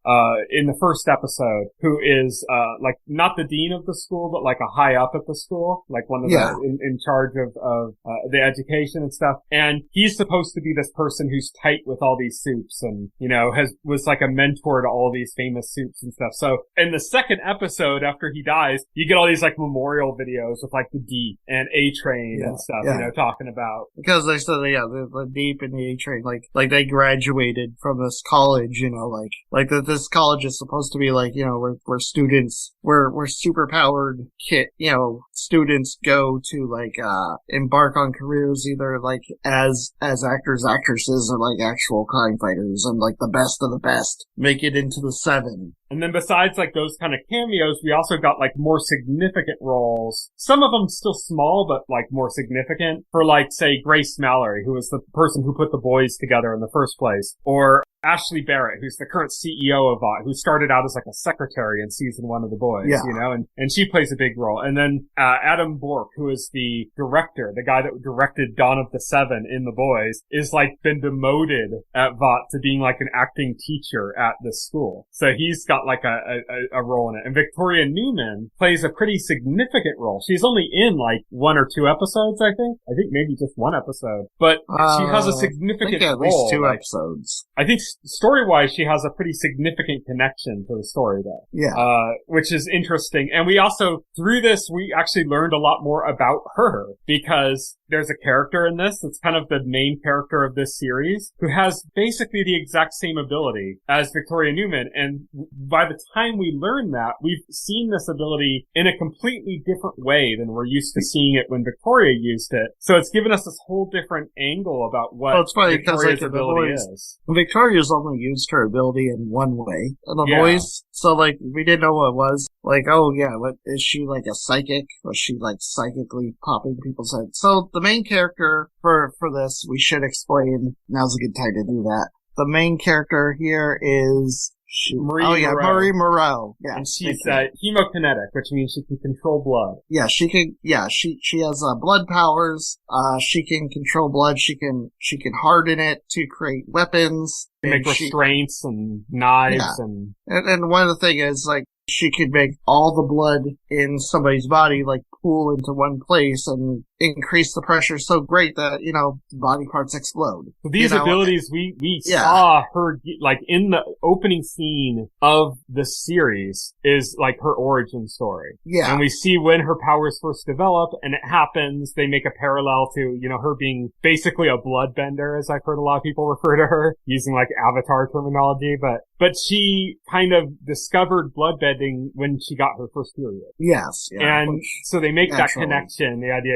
in the first episode who is like not the dean of the school, but like a high up at the school, like one of the in charge of the education and stuff. And he's supposed to be this person who's tight with all these soups and, you know, was like a mentor to all these famous soups and stuff. So in the second episode after he dies, you get all these like memorial videos with like the Deep and A-Train and stuff, you know, talking about. Because they said, the Deep and the A-Train, like they graduated from this college, you know, like that this college is supposed to be like, you know, where students, where superpowered students go to like, embark on careers either like as actors, actresses, or like actual crime fighters, and like the best of the best make it into the 7. And then besides like those kind of cameos, we also got like more significant roles. Some of them still small, but like more significant for like, say, Grace Mallory, who was the person who put the boys together in the first place. Or Ashley Barrett, who's the current CEO of Vought, who started out as like a secretary in season 1 of The Boys, you know, and she plays a big role. And then, Adam Bork, who is the director, the guy that directed Dawn of the Seven in The Boys, is like been demoted at Vought to being like an acting teacher at this school. So he's got like a role in it. And Victoria Newman plays a pretty significant role. She's only in like 1 or 2 episodes, I think. I think maybe just 1 episode. But she has a significant role. At least 2 episodes. I think story-wise, she has a pretty significant connection to the story, though. Yeah. Which is interesting. And we also, through this, we actually learned a lot more about her, because there's a character in this that's kind of the main character of this series who has basically the exact same ability as Victoria Newman. And by the time we learn that, we've seen this ability in a completely different way than we're used to seeing it when Victoria used it. So it's given us this whole different angle about what Victoria's ability is. Victoria's only used her ability in one way in The Boys. So, like, we didn't know what it was. Like, what is she, like, a psychic? Was she, like, psychically popping people's heads? So, the main character for this, we should explain. Now's a good time to do that. The main character here is Marie Moreau. Yeah, and she's hemokinetic, which means she can control blood. Yeah, she can. Yeah, she has blood powers. She can control blood. She can harden it to create weapons. Make restraints and knives and one of the things is like she could make all the blood in somebody's body like pool into one place and increase the pressure so great that, body parts explode. So these abilities, we saw her, like, in the opening scene of the series is, like, her origin story. Yeah. And we see when her powers first develop, and it happens, they make a parallel to, her being basically a bloodbender, as I've heard a lot of people refer to her, using, like, Avatar terminology, but she kind of discovered bloodbending when she got her first period. Yes. Yeah, and so they make that connection, the idea,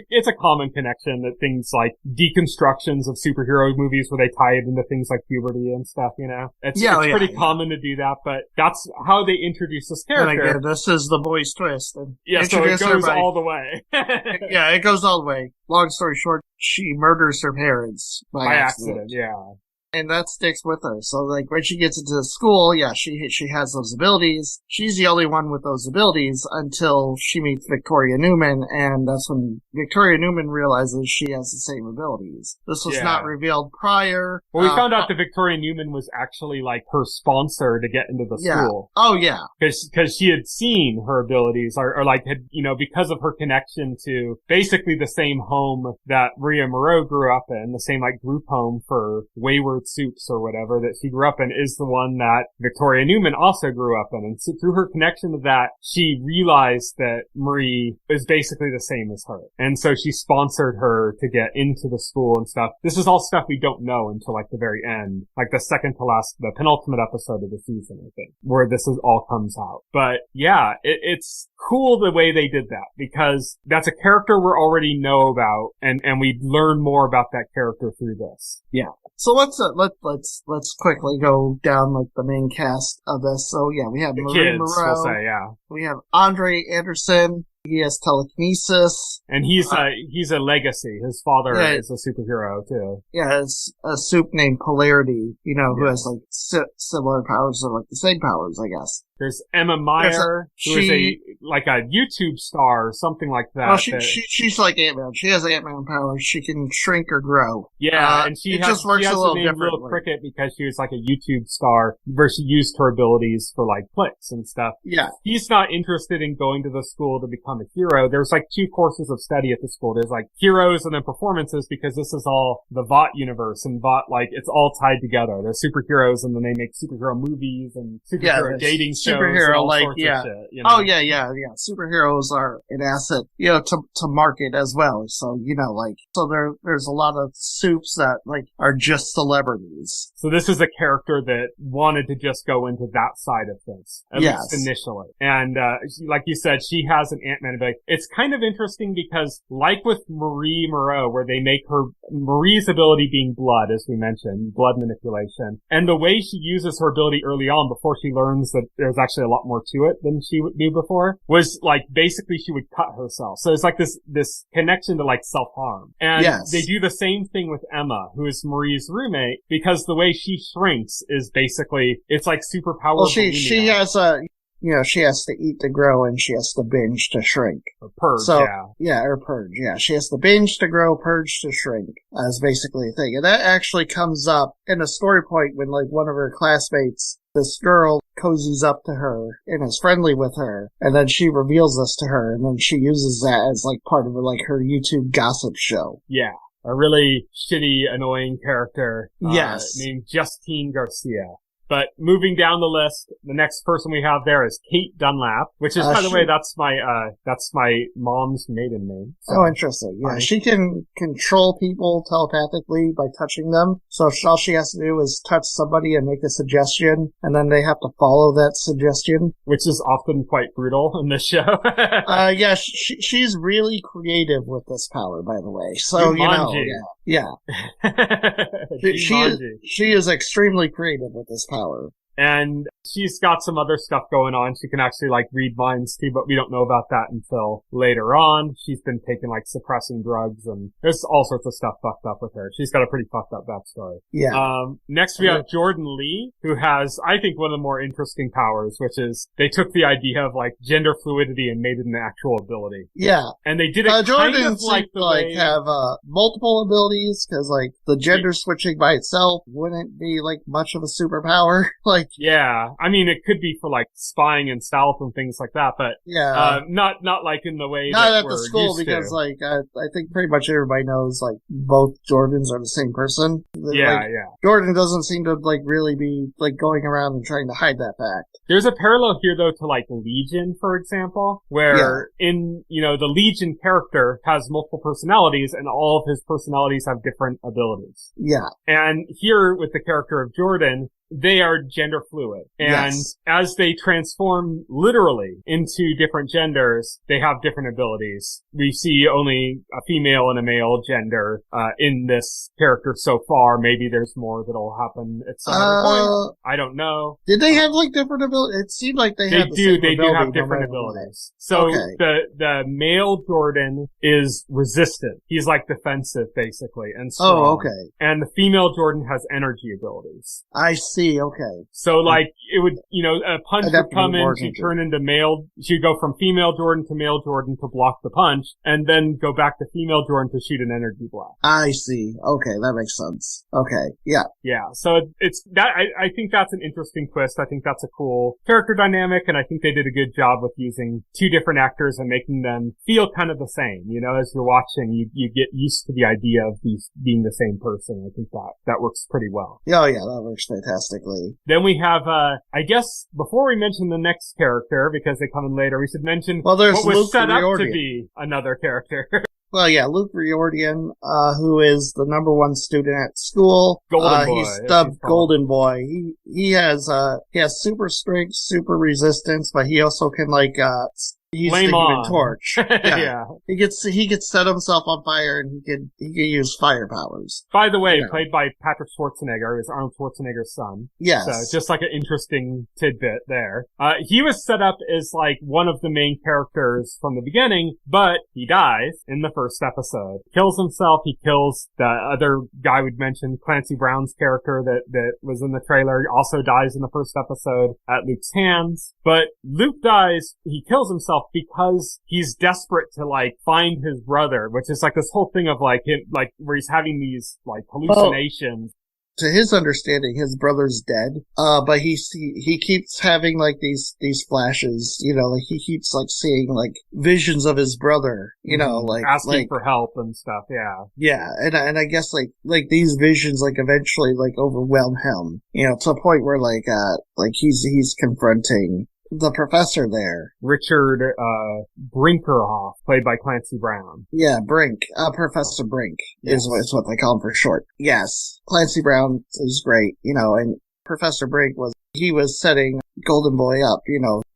it's a common connection that things like deconstructions of superhero movies where they tie it into things like puberty and stuff, It's pretty common to do that, but that's how they introduce this character. And again, this is the boy's twist. And so it goes all the way. Yeah, it goes all the way. Long story short, she murders her parents by accident. Yeah. And that sticks with her. So, like, when she gets into school, she has those abilities. She's the only one with those abilities until she meets Victoria Newman, and that's when Victoria Newman realizes she has the same abilities. This was not revealed prior. Well, we found out that Victoria Newman was actually, like, her sponsor to get into the school. Oh, yeah. Because she had seen her abilities, or like, had, because of her connection to basically the same home that Maria Moreau grew up in, the same, like, group home for wayward soups or whatever that she grew up in, is the one that Victoria Newman also grew up in. And so through her connection to that, she realized that Marie is basically the same as her. And so she sponsored her to get into the school and stuff. This is all stuff we don't know until like the very end, like the the penultimate episode of the season, I think, where this all comes out. But yeah, it's cool the way they did that, because that's a character we already know about, and we learn more about that character through this. Yeah. So let's quickly go down like the main cast of this. So yeah, we have Marie Moreau. We'll say, yeah. We have Andre Anderson. He has telekinesis. And he's a legacy. His father is a superhero too. Yeah, it's a soup named Polarity, who has like similar powers or like the same powers, I guess. There's Emma Meyer, who is a YouTube star or something like that. Well, she's like Ant-Man. She has Ant-Man powers. She can shrink or grow. Yeah, and she just works a little differently. Little Cricket because she was like a YouTube star where she used her abilities for like clicks and stuff. Yeah. He's not interested in going to the school to become a hero. There's like 2 courses of study at the school. There's like heroes and then performances, because this is all the VOT universe, and VOT, like, it's all tied together. There's superheroes, and then they make superhero movies and superhero dating shows. Superhero, all like, sorts of shit, Oh, yeah. Superheroes are an asset, to market as well. So, there's a lot of soups that, like, are just celebrities. So this is a character that wanted to just go into that side of things, at least initially. And, like you said, she has an Ant-Man ability. It's kind of interesting because, like with Marie Moreau, where they make Marie's ability being blood, as we mentioned, blood manipulation, and the way she uses her ability early on before she learns that there's actually a lot more to it than she knew before, was like, basically she would cut herself. So it's like this connection to like self-harm. And they do the same thing with Emma, who is Marie's roommate, because the way she shrinks is basically, it's like superpower. Well, she has she has to eat to grow, and she has to binge to shrink. Or purge, or purge, yeah. She has to binge to grow, purge to shrink, as basically a thing. And that actually comes up in a story point when, like, one of her classmates, this girl, cozies up to her and is friendly with her, and then she reveals this to her, and then she uses that as, like, part of her, like, her YouTube gossip show. Yeah. A really shitty, annoying character. Yes. Named Justine Garcia. But moving down the list, the next person we have there is Kate Dunlap, which is, by the way, that's my mom's maiden name. So. Oh, interesting. Yeah, she can control people telepathically by touching them. So all she has to do is touch somebody and make a suggestion, and then they have to follow that suggestion. Which is often quite brutal in this show. She's really creative with this power, by the way. So, yeah. She is extremely creative with this power. And she's got some other stuff going on. She can actually, like, read minds too, but we don't know about that until later on. She's been taking, like, suppressing drugs, and there's all sorts of stuff fucked up with her. She's got a pretty fucked up backstory. Yeah. Next we have Jordan Lee, who has, I think, one of the more interesting powers, which is they took the idea of, like, gender fluidity and made it an actual ability. Yeah. And they did it Jordan kind of like the way... have, multiple abilities, cause, like, the gender switching by itself wouldn't be, like, much of a superpower. Like, yeah, I mean, it could be for like spying and stealth and things like that, but not like in the way not that at we're the school used because to. like I think pretty much everybody knows like both Jordans are the same person. Yeah. Jordan doesn't seem to like really be like going around and trying to hide that fact. There's a parallel here though to like Legion, for example, where in, the Legion character has multiple personalities and all of his personalities have different abilities. Yeah. And here with the character of Jordan, they are gender fluid. And as they transform literally into different genders, they have different abilities. We see only a female and a male gender, in this character so far. Maybe there's more that'll happen at some other point. I don't know. Did they have like different abilities? It seemed like they had the same They do have ability different no matter what. abilities. So the male Jordan is resistant. He's like defensive basically and strong. Oh, okay. And the female Jordan has energy abilities. I see, okay. So like it would, a punch would come in, she'd turn into male, she'd go from female Jordan to male Jordan to block the punch, and then go back to female Jordan to shoot an energy blast. I see. Okay, that makes sense. Okay, yeah. Yeah, so it's that, I think that's an interesting twist. I think that's a cool character dynamic, and I think they did a good job with using two different actors and making them feel kind of the same. As you're watching, you get used to the idea of these being the same person. I think that works pretty well. Oh yeah, that works fantastically. Then we have, I guess, before we mention the next character, because they come in later, we should mention what was Luke set up Riordan. to be another character. Well, yeah, Luke Riordan, who is the number one student at school. Golden Boy. He's dubbed Golden Boy. He has super strength, super resistance, but he also can he's the Human Torch. Yeah. He gets set himself on fire and he can use fire powers. By the way, played by Patrick Schwarzenegger, is Arnold Schwarzenegger's son. Yes. So just like an interesting tidbit there. He was set up as like one of the main characters from the beginning, but he dies in the first episode. Kills himself. He kills the other guy we'd mentioned, Clancy Brown's character that was in the trailer. He also dies in the first episode at Luke's hands. But Luke dies, he kills himself because he's desperate to find his brother, which is this whole thing of him, where he's having these hallucinations. To his understanding, his brother's dead. But he keeps having these flashes, he keeps seeing visions of his brother, asking for help and stuff. Yeah. Yeah. And I guess these visions eventually overwhelm him, to a point where he's confronting the professor there. Richard, Brinkerhoff, played by Clancy Brown. Yeah, Brink. Professor Brink is what they call him for short. Yes. Clancy Brown is great, and Professor Brink was setting Golden Boy up,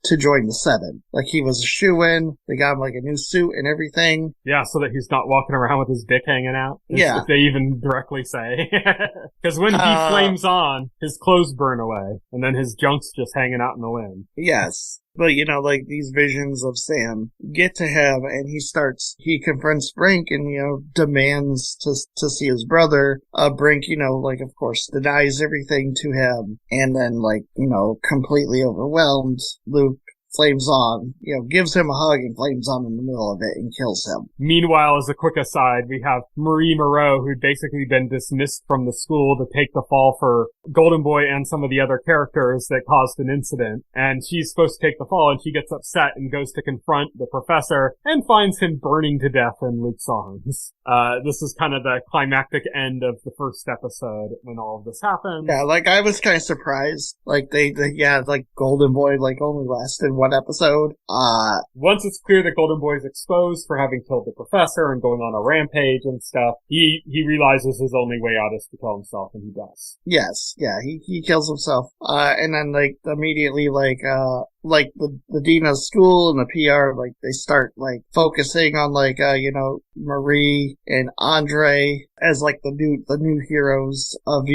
to join the Seven. He was a shoo-in. They got him a new suit and everything. Yeah, so that he's not walking around with his dick hanging out. Yeah. If they even directly say. Because when he flames on, his clothes burn away, and then his junk's just hanging out in the wind. Yes. But, these visions of Sam get to him, and he confronts Brink and, demands to see his brother. Brink, of course, denies everything to him, and then, completely overwhelmed, Luke flames on, gives him a hug and flames on in the middle of it and kills him. Meanwhile, as a quick aside, we have Marie Moreau, who'd basically been dismissed from the school to take the fall for Golden Boy and some of the other characters that caused an incident. And she's supposed to take the fall, and she gets upset and goes to confront the professor and finds him burning to death in Luke's arms. This is kind of the climactic end of the first episode when all of this happened. Yeah, I was kind of surprised. Golden Boy, only lasted one episode. Once it's clear that Golden Boy is exposed for having killed the professor and going on a rampage and stuff, he realizes his only way out is to kill himself, and he does. Yes, yeah, he kills himself. And then, immediately, the dean of school and the PR, they start, focusing on, Marie and Andre as, the new heroes of,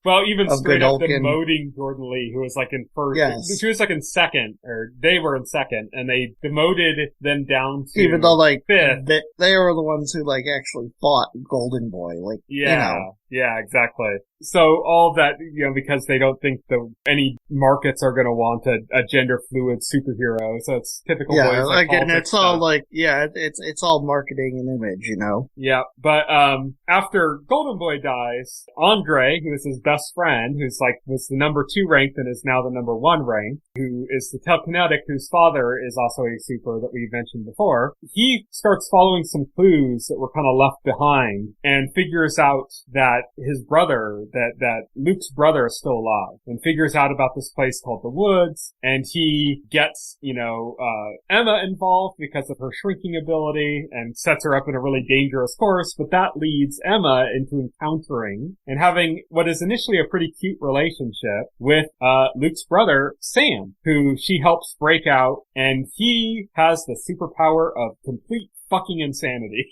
well, even straight up Vulcan. demoting Jordan Lee, who was, in first. Yes. She was, in second, or they were in second, and they demoted them down to even though, fifth. They were the ones who, actually fought Golden Boy, Yeah, yeah, exactly. So all of that, because they don't think any markets are going to want a gender fluid superhero. So it's typical boys like again, it's all it's all marketing and image, Yeah, but after Golden Boy dies, Andre, who is his best friend, was the number 2 ranked and is now the number 1 ranked, who is the telekinetic, whose father is also a super that we mentioned before. He starts following some clues that were kind of left behind and figures out that his brother, that Luke's brother is still alive, and figures out about this place called the Woods, and he gets, Emma involved because of her shrinking ability and sets her up in a really dangerous course, but that leads Emma into encountering and having what is initially a pretty cute relationship with Luke's brother, Sam, who she helps break out, and he has the superpower of complete fucking insanity.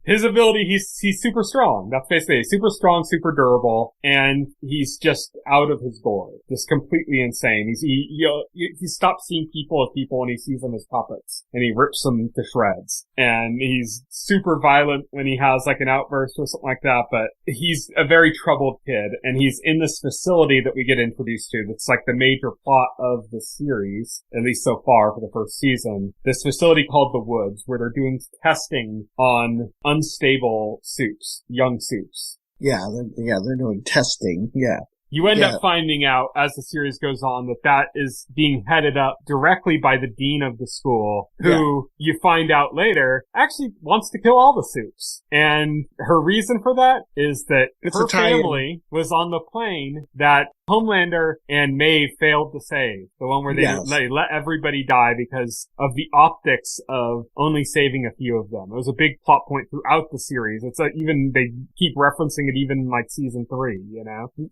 His ability, he's super strong. That's basically super strong, super durable, and he's just out of his gourd. Just completely insane. He stops seeing people as people and he sees them as puppets, and he rips them to shreds. And he's super violent when he has an outburst or something like that, but he's a very troubled kid, and he's in this facility that we get introduced to. That's the major plot of the series, at least so far for the first season. This facility called the Woods, where they're doing testing on unstable soups, young soups. Yeah, they're doing testing. Yeah. You end up finding out as the series goes on that is being headed up directly by the dean of the school, who you find out later actually wants to kill all the soups. And her reason for that is that her family was on the plane that Homelander and Maeve failed to save. The one where they let everybody die because of the optics of only saving a few of them. It was a big plot point throughout the series. It's even, they keep referencing it even in season 3,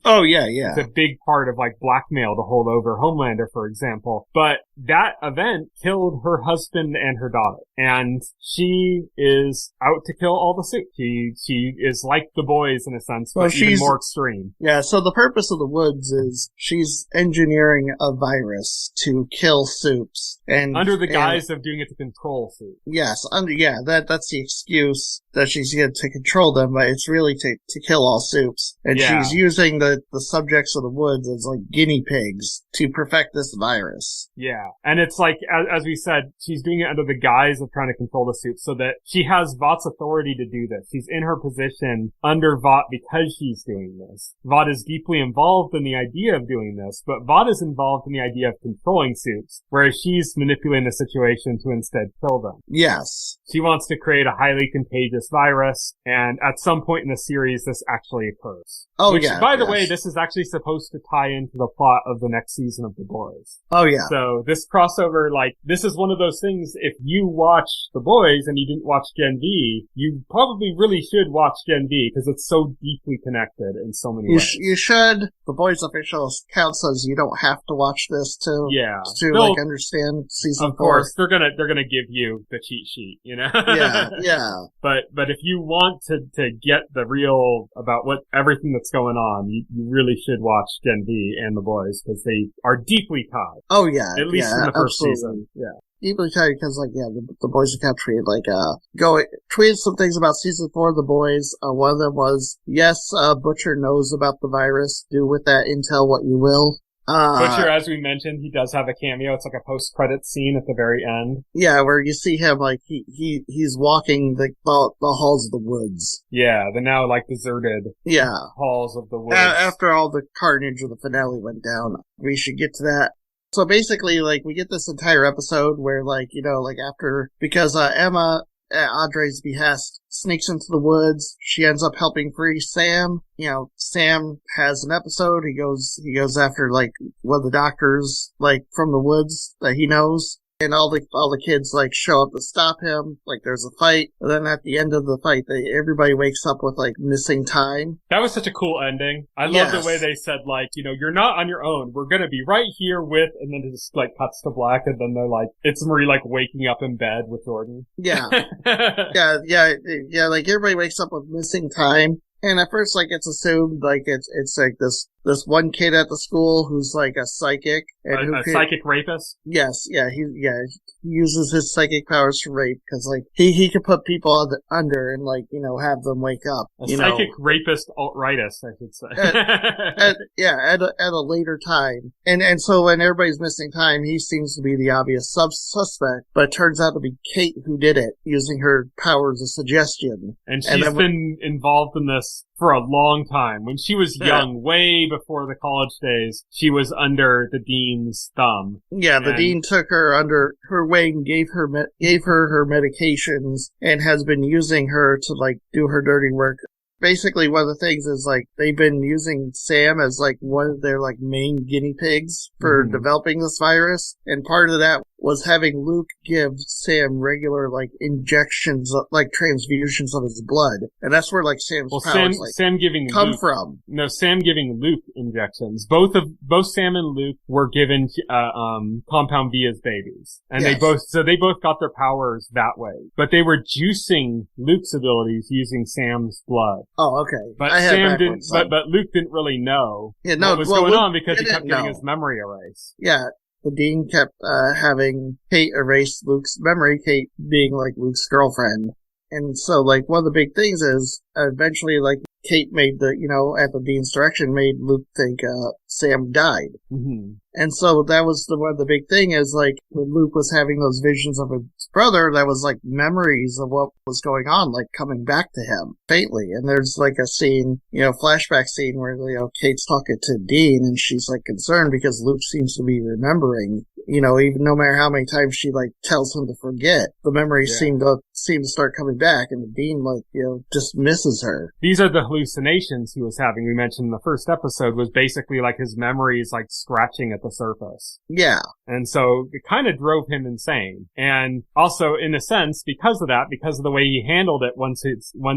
Oh, yeah, yeah. It's a big part of blackmail to hold over Homelander, for example. But that event killed her husband and her daughter. And she is out to kill all the soups. She is like the boys in a sense, but even more extreme. Yeah, so the purpose of the Woods is she's engineering a virus to kill soups, and under the guise of doing it to control soup. Yes, that's the excuse that she's going to control them, but it's really to kill all soups. And she's using the subjects of the Woods as guinea pigs to perfect this virus. Yeah, and it's as we said, she's doing it under the guise of trying to control the soup, so that she has Vought's authority to do this. She's in her position under Vought because she's doing this. Vought is deeply involved in the idea of doing this, but Vought is involved in the idea of controlling soups, whereas she's manipulating the situation to instead kill them. Yes. She wants to create a highly contagious virus, and at some point in the series, this actually occurs. Oh, Which, by the way, this is actually supposed to tie into the plot of the next season of The Boys. Oh, yeah. So this crossover, this is one of those things, if you watch The Boys and you didn't watch Gen V, you probably really should watch Gen V, because it's so deeply connected in so many ways. You should. The Boys official account says you don't have to watch this to understand season 4. Of course, they're gonna give you the cheat sheet, Yeah. But if you want to get the real about everything that's going on, you really should watch Gen V and The Boys, because they are deeply tied. Oh yeah. At least in the first season. Yeah. Deeply tied because, the Boys account tweeted some things about season 4 of The Boys. One of them was, yes, Butcher knows about the virus. Do with that intel what you will. Butcher, as we mentioned, he does have a cameo. It's a post-credits scene at the very end. Yeah, where you see him, he's walking the halls of the Woods. Yeah, the now, deserted halls of the Woods. After all the carnage of the finale went down. We should get to that. So basically, we get this entire episode where, because Emma, at Andre's behest, sneaks into the Woods. She ends up helping free Sam. Sam has an episode. He goes after, one of the doctors, from the Woods that he knows. And all the kids, show up to stop him. There's a fight. And then at the end of the fight, everybody wakes up with, missing time. That was such a cool ending. I love the way they said, you're not on your own. We're gonna be right here with, and then it just, cuts to black, and then they're it's Marie, waking up in bed with Jordan. Yeah. yeah, everybody wakes up with missing time. And at first, it's assumed, it's this this one kid at the school who's like a psychic. And a psychic rapist? Yes, he uses his psychic powers to rape, because, like, he could put people under and, like, you know, have them wake up. A psychic rapist alt-rightist, I should say. At a later time. And so when everybody's missing time, he seems to be the obvious suspect, but it turns out to be Kate who did it, using her powers of suggestion. And she's been involved in this for a long time. When she was young, way before the college days, she was under the dean's thumb. Yeah, the dean took her under her wing, gave her her medications, and has been using her to, like, do her dirty work. Basically, one of the things is, like, they've been using Sam as, like, one of their, like, main guinea pigs for developing this virus. And part of that was having Luke give Sam regular, like, injections, like, transfusions of his blood. And that's where, like, Sam's powers, Sam giving come Luke, from. No, Sam giving Luke injections. Both Sam and Luke were given, Compound V as babies. And they both got their powers that way. But they were juicing Luke's abilities using Sam's blood. Oh, okay. But Sam didn't, but Luke didn't really know what was going on because he kept getting his memory erased. Yeah. The dean kept having Kate erase Luke's memory, Kate being, like, Luke's girlfriend. And so, like, one of the big things is, eventually, like, Kate made at the dean's direction, made Luke think Sam died. Mm-hmm. And so that was one of the big thing is, like, when Luke was having those visions of his brother, that was, like, memories of what was going on, like, coming back to him, faintly. And there's, like, a scene, flashback scene where, Kate's talking to Dean, and she's, like, concerned because Luke seems to be remembering, even no matter how many times she, like, tells him to forget, the memories seem to start coming back, and the Dean, like, dismisses her. These are the hallucinations he was having. We mentioned in the first episode was basically, like, his memories, like, scratching at the surface. Yeah. And so it kind of drove him insane. And also, in a sense, because of the way he handled it once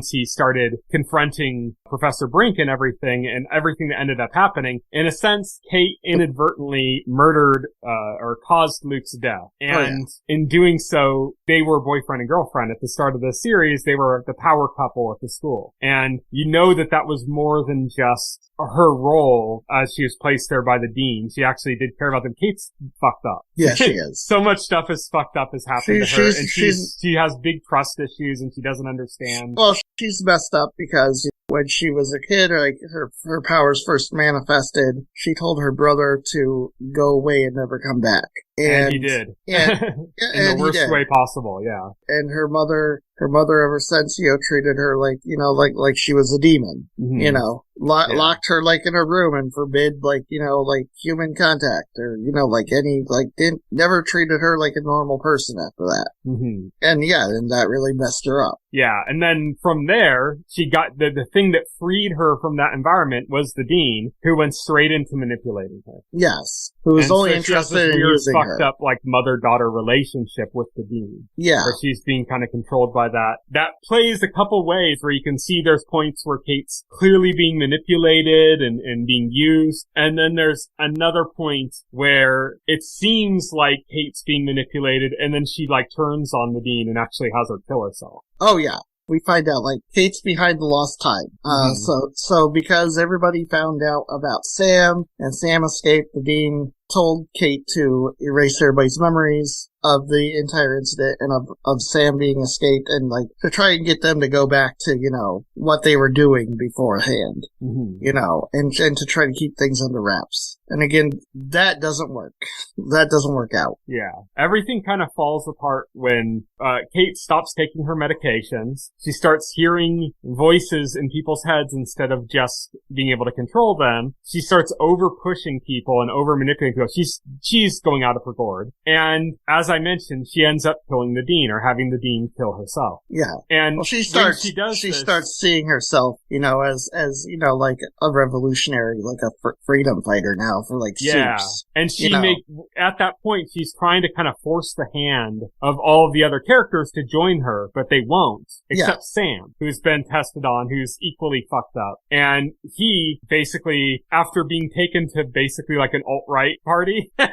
he started confronting Professor Brink and everything that ended up happening, in a sense, Kate inadvertently murdered, or caused Luke's death. And in doing so, they were boyfriend and girlfriend. At the start of the series, they were the power couple at the school. And that was more than just her role as she was placed there by the dean. She actually did care about them. Kate's fucked up. Yeah, she is. So much stuff is fucked up has happened to her. And she has big trust issues and she doesn't understand. Well, she's messed up because when she was a kid, like, her powers first manifested, she told her brother to go away and never come back. And he did. In the worst way possible, yeah. And her mother ever since, treated her like she was a demon, locked her, like, in a room and forbid, like, human contact or, never treated her like a normal person after that. Mm-hmm. And that really messed her up. Yeah. And then from there, she got the thing that freed her from that environment was the dean, who went straight into manipulating her. Yes. Who was only interested in using her. Fucked up, like, mother-daughter relationship with the dean. Yeah. Where she's being kind of controlled by that. That plays a couple ways where you can see there's points where Kate's clearly being manipulated and being used. And then there's another point where it seems like Kate's being manipulated and then she, like, turns on the dean and actually has her kill herself. Oh, yeah. We find out, like, Kate's behind the lost time. So because everybody found out about Sam, and Sam escaped, the dean told Kate to erase everybody's memories of the entire incident and of Sam being escaped, and, like, to try and get them to go back to, what they were doing beforehand, and to try to keep things under wraps. And again, that doesn't work. That doesn't work out. Yeah. Everything kind of falls apart when, Kate stops taking her medications. She starts hearing voices in people's heads instead of just being able to control them. She starts over-pushing people and over-manipulating people. She's going out of her gourd. And as I mentioned, she ends up killing the dean or having the dean kill herself. Yeah. And she starts seeing herself, as like a revolutionary, like a freedom fighter now for, like, soups. And at that point, she's trying to kind of force the hand of all of the other characters to join her, but they won't, except Sam, who's been tested on, who's equally fucked up. And he basically, after being taken to basically like an alt-right party, as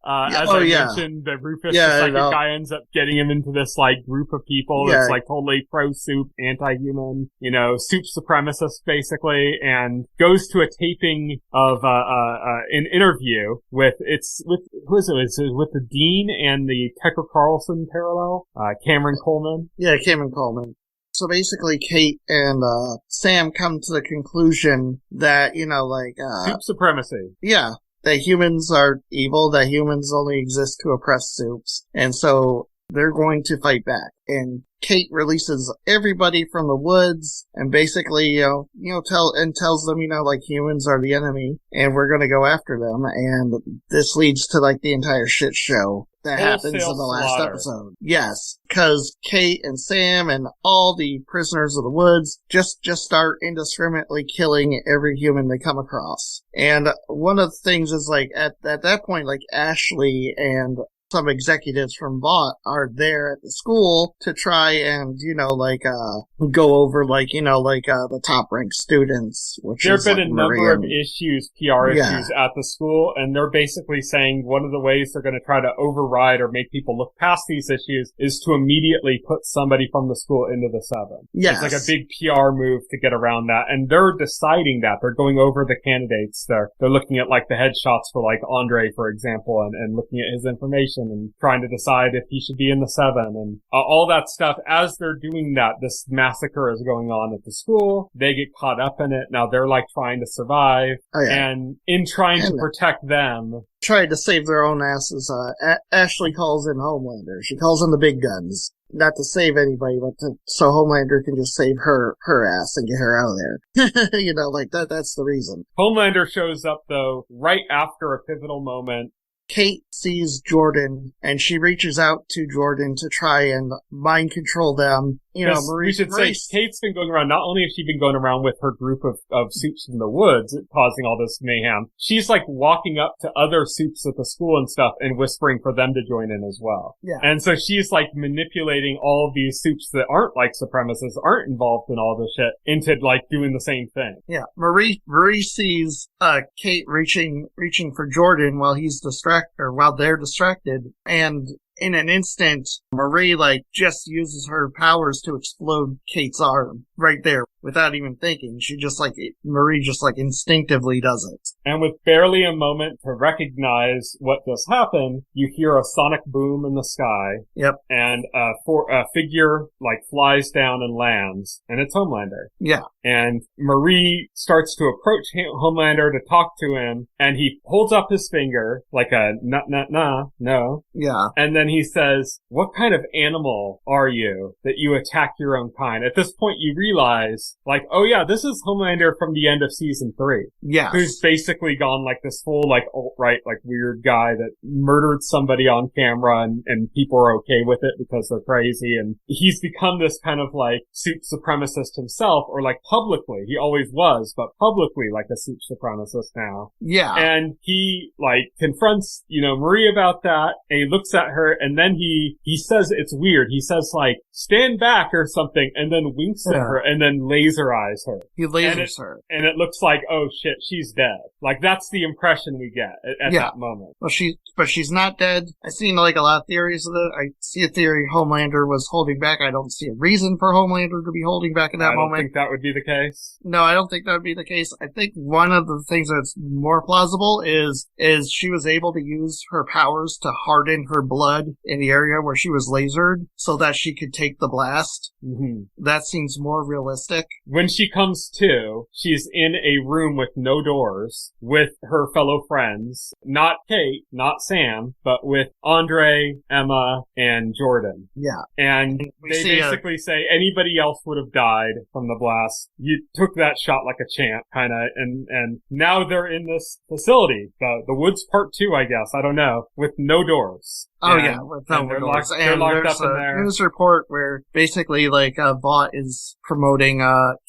I mentioned, the Rufus, the psychic guy, ends up getting him into this, like, group of people that's, like, totally pro-Soup, anti-human, you know, Soup supremacist, basically, and goes to a taping of, an interview with the Dean and the Tucker Carlson parallel, Cameron Coleman. Yeah, Cameron Coleman. So basically, Kate and Sam come to the conclusion that, you know, like... Soup supremacy. Yeah, that humans are evil, that humans only exist to oppress Soups, and so they're going to fight back. And Kate releases everybody from the woods and basically, tells them, you know, like, humans are the enemy and we're going to go after them. And this leads to, like, the entire shit show that happens in the last episode. Yes, because Kate and Sam and all the prisoners of the woods just start indiscriminately killing every human they come across. And one of the things is, like, at that point, like, Ashley and some executives from Vought are there at the school to try and, you know, like, go over, like, you know, like, the top-ranked students, which there have been like a number of issues, PR issues at the school, and they're basically saying one of the ways they're going to try to override or make people look past these issues is to immediately put somebody from the school into the 7. Yes. It's like a big PR move to get around that, and they're deciding that. They're going over the candidates. They're looking at, like, the headshots for, like, Andre, for example, and looking at his information and trying to decide if he should be in the 7 and all that stuff. As they're doing that, this massacre is going on at the school. They get caught up in it. Now they're, like, trying to survive. Oh, yeah. And in trying to protect them, trying to save their own asses, Ashley calls in Homelander. She calls in the big guns. Not to save anybody, but so Homelander can just save her ass and get her out of there. You know, like, that's the reason. Homelander shows up, though, right after a pivotal moment. Kate sees Jordan, and she reaches out to Jordan to try and mind control them. You know, we should say Kate's been going around, not only has she been going around with her group of Soups in the woods, causing all this mayhem, she's, like, walking up to other Soups at the school and stuff and whispering for them to join in as well. Yeah. And so she's, like, manipulating all of these Soups that aren't, like, supremacists, aren't involved in all this shit, into, like, doing the same thing. Yeah. Marie sees, Kate reaching for Jordan while they're distracted, and in an instant, Marie, like, just uses her powers to explode Kate's arm right there without even thinking. Marie just instinctively does it. And with barely a moment to recognize what just happened, you hear a sonic boom in the sky. Yep. And a figure, like, flies down and lands, and it's Homelander. Yeah. And Marie starts to approach Homelander to talk to him, and he holds up his finger, like a no. Yeah. And then he says, "What kind of animal are you that you attack your own kind?" At this point, you realize, like, oh yeah, this is Homelander from the end of season 3. Yeah. Who's basically gone, like, this full, like, alt-right, like, weird guy that murdered somebody on camera and people are okay with it because they're crazy. And he's become this kind of, like, Soup supremacist himself, or, like, publicly. He always was, but publicly, like, a Soup supremacist now. Yeah. And he, like, confronts, you know, Marie about that, and he looks at her, and then he says, it's weird, he says, like, stand back or something, and then winks at her, and then laser eyes her. He lasers her. And it looks like, oh shit, she's dead. Like, that's the impression we get at that moment. Well, she's not dead. I've seen, like, a lot of theories of it. I see a theory Homelander was holding back. I don't see a reason for Homelander to be holding back at that moment. I don't think that would be the case. No, I don't think that would be the case. I think one of the things that's more plausible is she was able to use her powers to harden her blood in the area where she was lasered so that she could take the blast. Mm-hmm. That seems more realistic. When she comes to, she's in a room with no doors with her fellow friends. Not Kate, not Sam, but with Andre, Emma, and Jordan. Yeah. And they basically say anybody else would have died from the blast. You took that shot like a champ, kinda, and now they're in this facility, the Woods Part 2, I guess, I don't know, with no doors. Oh, yeah, with no doors. They're locked up in there. There's a report where basically, like, Vought is promoting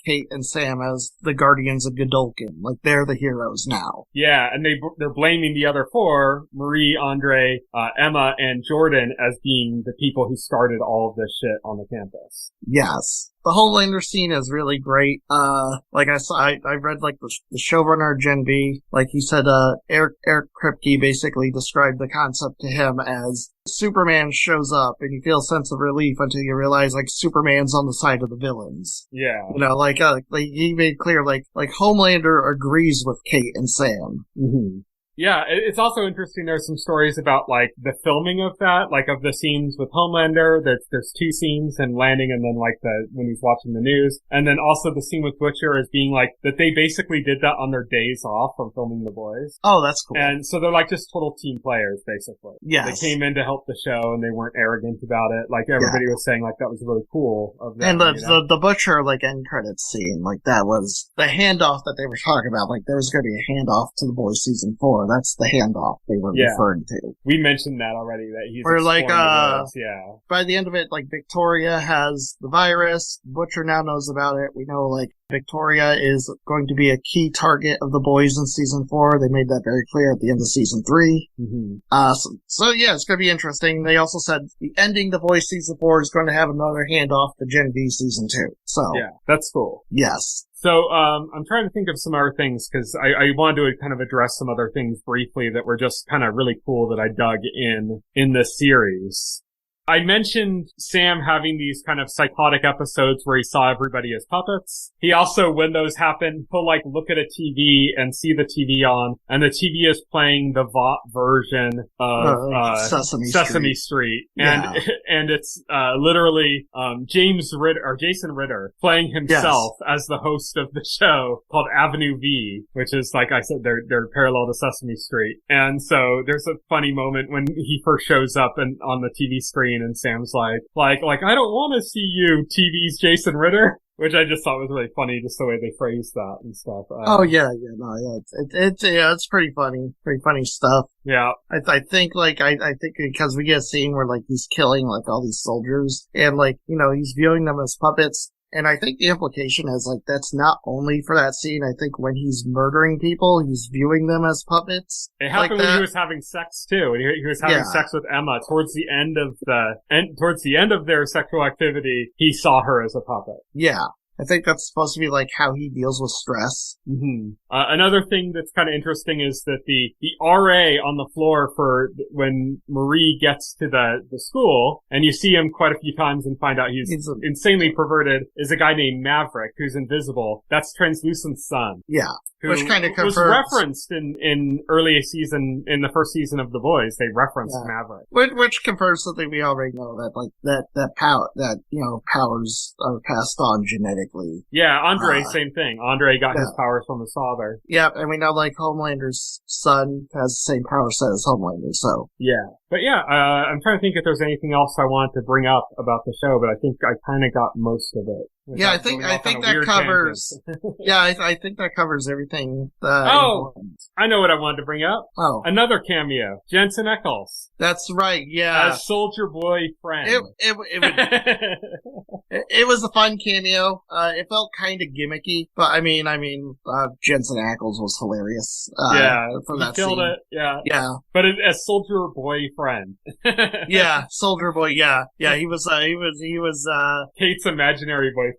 Kate and Sam as the Guardians of Godolkin. Like, they're the heroes now. Yeah, and they're blaming the other 4, Marie, Andre, Emma, and Jordan, as being the people who started all of this shit on the campus. Yes. The Homelander scene is really great. Like I read like the showrunner Gen V, like he said, Eric Kripke basically described the concept to him as Superman shows up and you feel a sense of relief until you realize like Superman's on the side of the villains. Yeah. You know, like he made clear like Homelander agrees with Kate and Sam. Mm-hmm. Yeah, it's also interesting. There's some stories about, like, the filming of that, like, of the scenes with Homelander. There's 2 scenes, him landing and then, like, when he's watching the news. And then also the scene with Butcher as being, like, that they basically did that on their days off from filming The Boys. Oh, that's cool. And so they're, like, just total team players, basically. Yes. They came in to help the show and they weren't arrogant about it. Like, everybody was saying, like, that was really cool of them. And the Butcher, like, end credits scene, like, that was the handoff that they were talking about. Like, there was going to be a handoff to The Boys season 4. That's the handoff they were referring to. We mentioned that already, that he's or like, yeah. By the end of it, like, Victoria has the virus. Butcher now knows about it. We know, like, Victoria is going to be a key target of The Boys in season 4. They made that very clear at the end of season 3. Mm-hmm. So yeah, it's going to be interesting. They also said the ending The Boys season 4 is going to have another handoff to Gen V season 2. So. Yeah, that's cool. Yes. So, I'm trying to think of some other things, because I wanted to kind of address some other things briefly that were just kind of really cool that I dug in this series. I mentioned Sam having these kind of psychotic episodes where he saw everybody as puppets. He also, when those happen, he'll like look at a TV and see the TV on, and the TV is playing the VOT version of Sesame Street. Yeah. And it's literally Jason Ritter playing himself as the host of the show called Avenue V, which is, like I said, they're parallel to Sesame Street. And so there's a funny moment when he first shows up and on the TV screen, and Sam's like, I don't want to see you, TV's Jason Ritter, which I just thought was really funny, just the way they phrased that and stuff. It's pretty funny stuff. Yeah. I think because we get a scene where, like, he's killing, like, all these soldiers, and, like, you know, he's viewing them as puppets. And I think the implication is, like, that's not only for that scene. I think when he's murdering people, he's viewing them as puppets. It happened when he was having sex, too. He was having sex with Emma. Towards the end of their sexual activity, he saw her as a puppet. Yeah. I think that's supposed to be, like, how he deals with stress. Mm-hmm. Another thing that's kind of interesting is that the RA on the floor for when Marie gets to the school, and you see him quite a few times and find out he's insanely perverted, is a guy named Maverick, who's invisible. That's Translucent's son. Yeah. Which kind of was referenced in the first season of The Boys. They referenced Maverick. Which confirms something we already know, that, like, that powers are passed on genetically. Yeah, Andre, same thing. Andre got his powers from his father. Yeah, and we know, like, Homelander's son has the same power set as Homelander, so. Yeah. But yeah, I'm trying to think if there's anything else I want to bring up about the show, but I think I kind of got most of it. Yeah, I think that covers. Yeah, I think that covers everything. I know what I wanted to bring up. Oh, another cameo, Jensen Ackles. That's right. Yeah, as Soldier Boy friend. It was a fun cameo. It felt kind of gimmicky, but I mean, Jensen Ackles was hilarious. From that scene. Killed it. Yeah. But as Soldier Boy friend. Yeah, Soldier Boy. Yeah. He was Kate's imaginary boyfriend.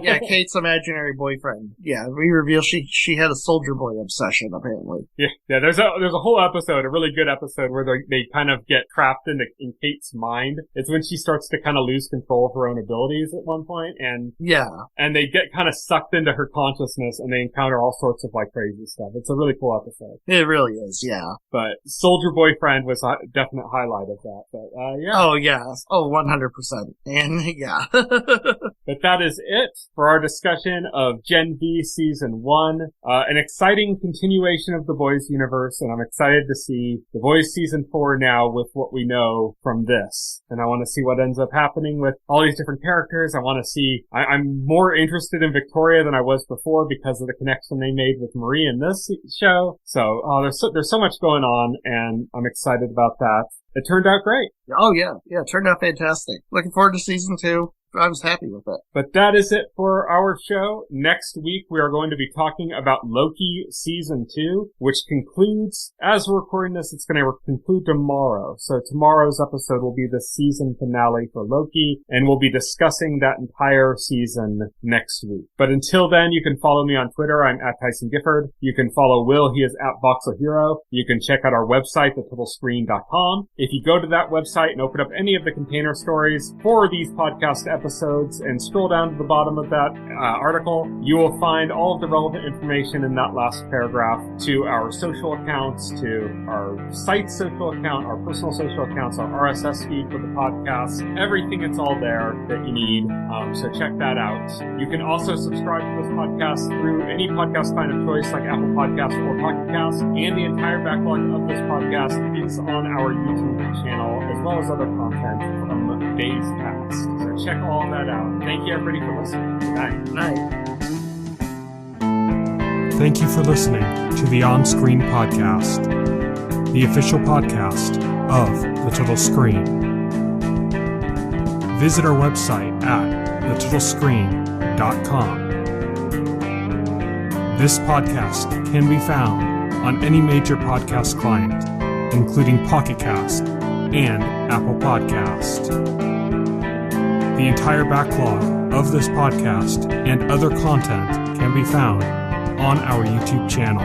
Yeah, Kate's imaginary boyfriend. Yeah, we reveal she had a Soldier Boy obsession, apparently. Yeah. There's a whole episode, a really good episode, where they kind of get trapped in Kate's mind. It's when she starts to kind of lose control of her own abilities at one point, and they get kind of sucked into her consciousness, and they encounter all sorts of, like, crazy stuff. It's a really cool episode. It really is, yeah. But Soldier Boyfriend was a definite highlight of that. But yeah. Oh yeah. Oh, 100%. And yeah. But that is it for our discussion of Gen V Season 1. An exciting continuation of The Boys universe, and I'm excited to see The Boys Season 4 now with what we know from this. And I want to see what ends up happening with all these different characters. I want to see... I'm more interested in Victoria than I was before because of the connection they made with Marie in this show. So there's so much going on, and I'm excited about that. It turned out great. Oh yeah. Yeah, it turned out fantastic. Looking forward to Season 2. I was happy with it. But that is it for our show. Next week, we are going to be talking about Loki Season 2, which concludes, as we're recording this, it's going to conclude tomorrow. So tomorrow's episode will be the season finale for Loki, and we'll be discussing that entire season next week. But until then, you can follow me on Twitter. I'm at Tyson Gifford. You can follow Will. He is at Voxel Hero. You can check out our website, thetotalscreen.com. If you go to that website and open up any of the container stories for these podcast episodes and scroll down to the bottom of that article, you will find all of the relevant information in that last paragraph to our social accounts, to our site's social account, our personal social accounts, our RSS feed for the podcast. Everything, it's all there that you need. So check that out. You can also subscribe to this podcast through any podcast kind of choice like Apple Podcasts or Pocket Casts, and the entire backlog of this podcast is on our YouTube channel, as well as other content from days past. So check all that out. Thank you, everybody, for listening. Good night. Good night. Thank you for listening to the OnScreen podcast, the official podcast of The Total Screen. Visit our website at thetotalscreen.com. This podcast can be found on any major podcast client, including Pocket Cast and Apple Podcast. The entire backlog of this podcast and other content can be found on our YouTube channel.